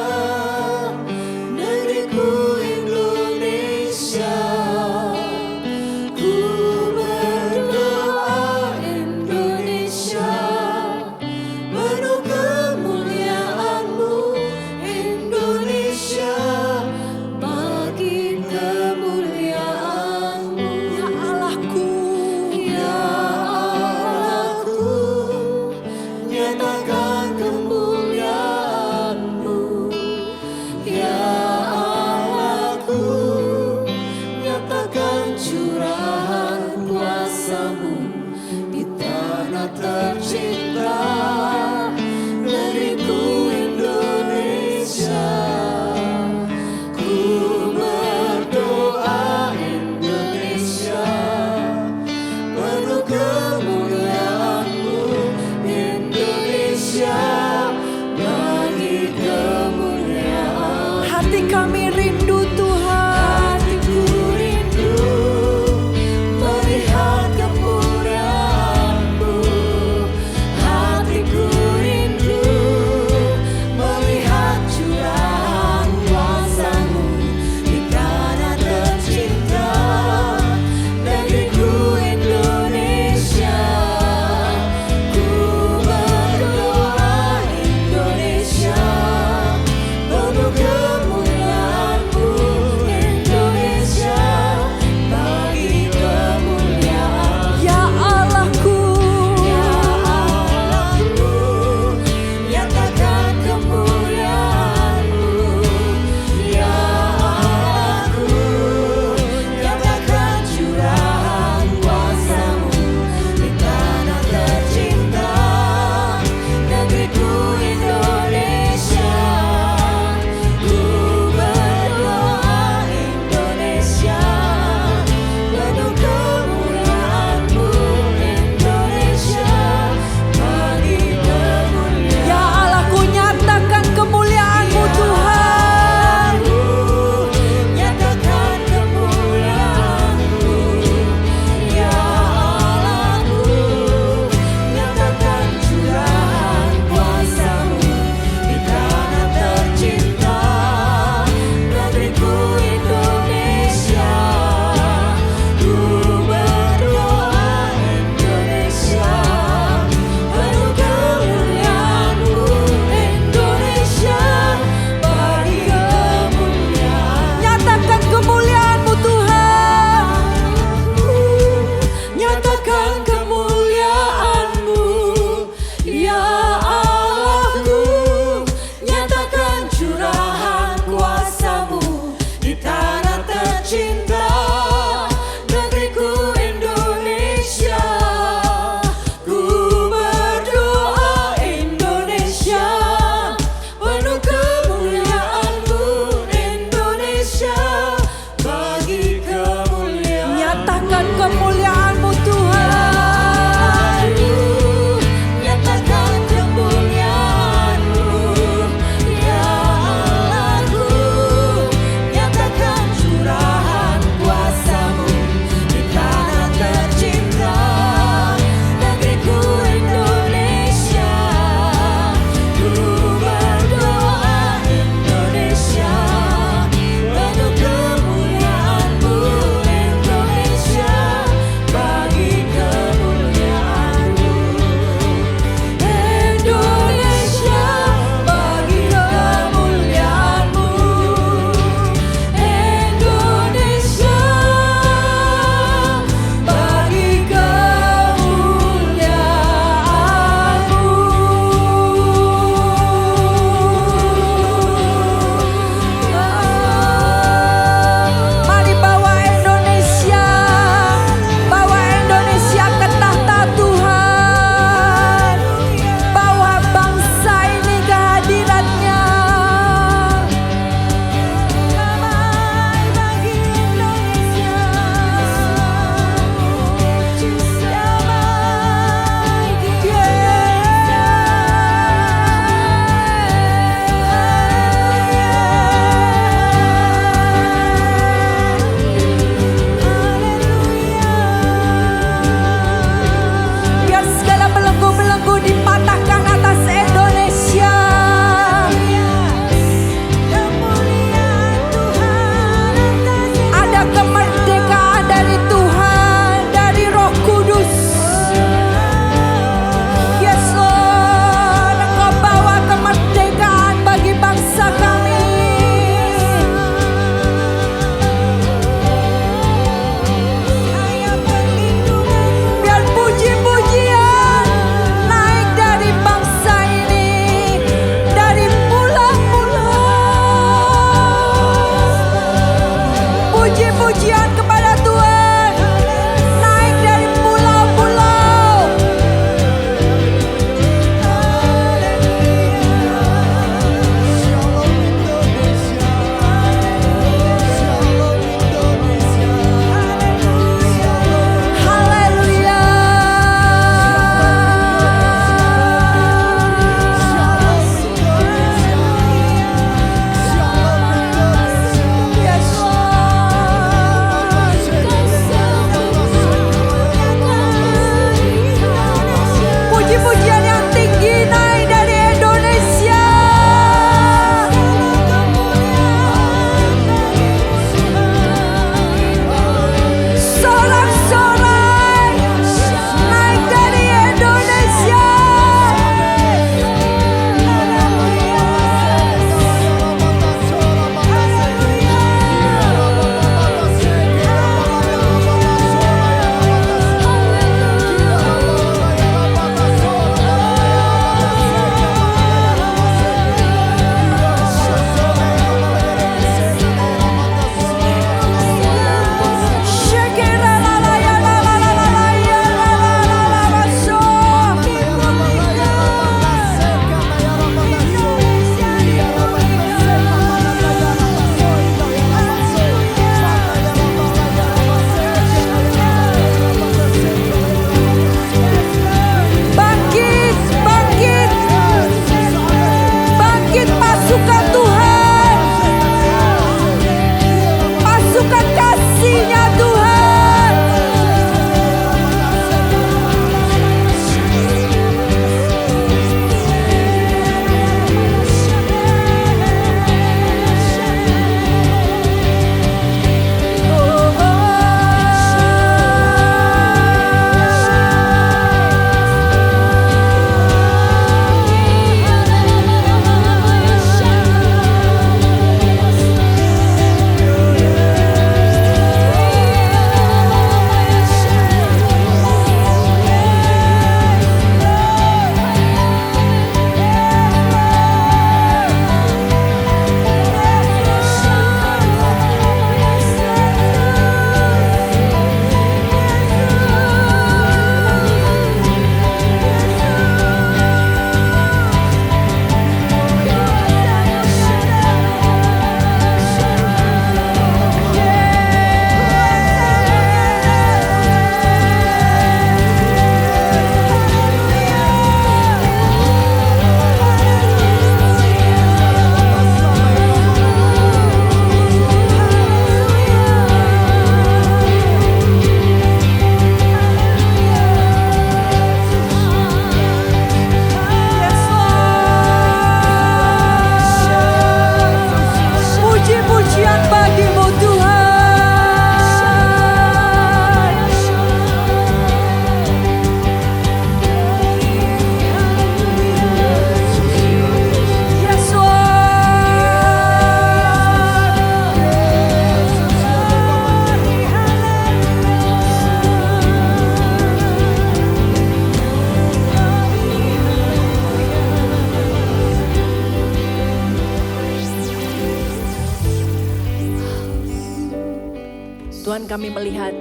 Tuhan, kami melihat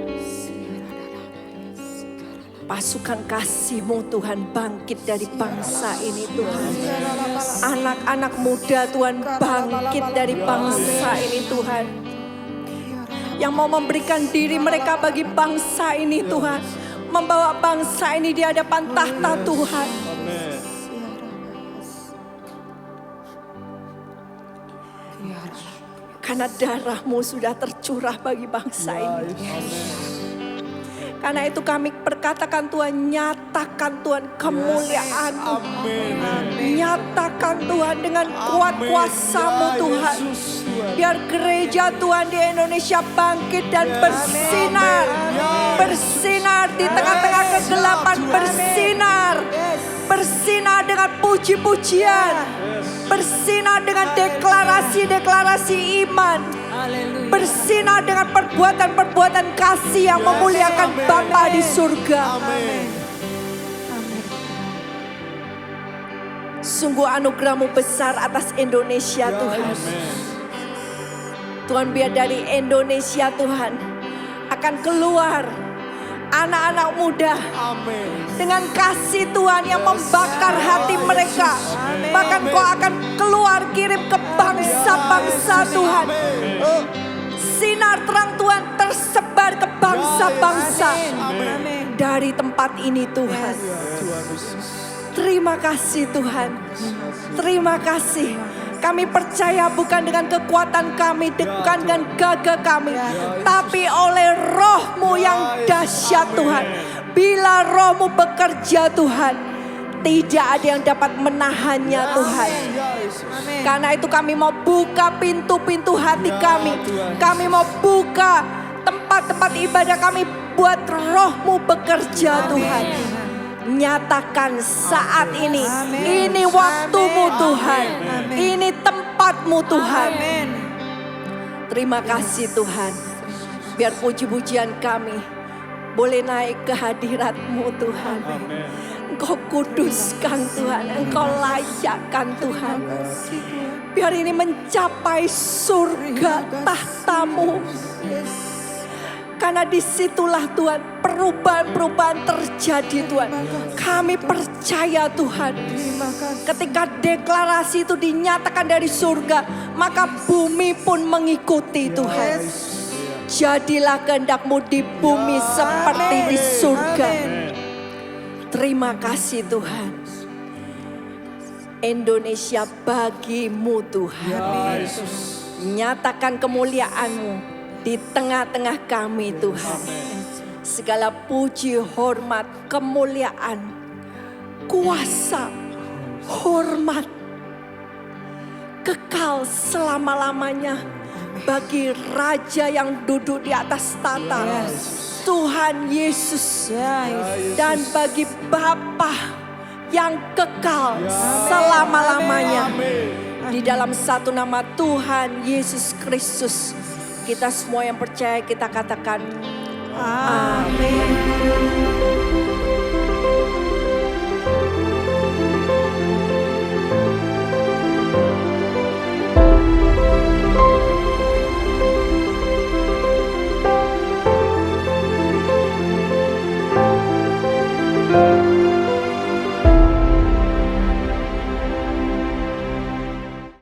pasukan kasih-Mu Tuhan bangkit dari bangsa ini Tuhan. Anak-anak muda Tuhan bangkit dari bangsa ini Tuhan. Yang mau memberikan diri mereka bagi bangsa ini Tuhan. Membawa bangsa ini di hadapan tahta Tuhan. Karena darah-Mu sudah tercurah bagi bangsa ini. Karena itu kami perkatakan Tuhan, nyatakan Tuhan kemuliaan-Mu. Nyatakan Tuhan dengan kuat kuasa-Mu Tuhan. Biar gereja Tuhan di Indonesia bangkit dan bersinar. Bersinar di tengah-tengah kegelapan, bersinar. Bersinar dengan puji-pujian. Bersinar dengan deklarasi-deklarasi iman. Bersinar dengan perbuatan-perbuatan kasih yang memuliakan Bapa di surga. Sungguh anugerah-Mu besar atas Indonesia Tuhan. Tuhan, biar dari Indonesia Tuhan akan keluar anak-anak muda dengan kasih Tuhan yang membakar hati mereka. Bahkan Kau akan keluar kirim ke bangsa-bangsa Tuhan. Sinar terang Tuhan tersebar ke bangsa-bangsa dari tempat ini Tuhan. Terima kasih Tuhan. Terima kasih. Kami percaya bukan dengan kekuatan kami, bukan dengan gagah kami, tapi oleh Roh-Mu yang dahsyat Tuhan. Bila Roh-Mu bekerja Tuhan, tidak ada yang dapat menahannya Tuhan. Karena itu kami mau buka pintu-pintu hati kami. Kami mau buka tempat-tempat ibadah kami buat Roh-Mu bekerja Tuhan. Nyatakan saat ini. Ini waktu-Mu Tuhan. Ini tempat-Mu Tuhan. Terima kasih Tuhan. Biar puji-pujian kami boleh naik ke hadirat-Mu Tuhan. Engkau kuduskan Tuhan. Engkau layakkan Tuhan. Biar ini mencapai surga tahta-Mu. Karena disitulah Tuhan perubahan-perubahan terjadi Tuhan. Kami percaya Tuhan. Ketika deklarasi itu dinyatakan dari surga, maka bumi pun mengikuti Tuhan. Jadilah kehendak-Mu di bumi seperti di surga. Terima kasih Tuhan. Indonesia bagi-Mu Tuhan. Nyatakan kemuliaan-Mu di tengah-tengah kami Tuhan. Segala puji, hormat, kemuliaan, kuasa, hormat, kekal selama-lamanya bagi Raja yang duduk di atas tahta, Tuhan Yesus, dan bagi Bapa yang kekal selama-lamanya. Di dalam satu nama Tuhan Yesus Kristus, kita semua yang percaya kita katakan amin.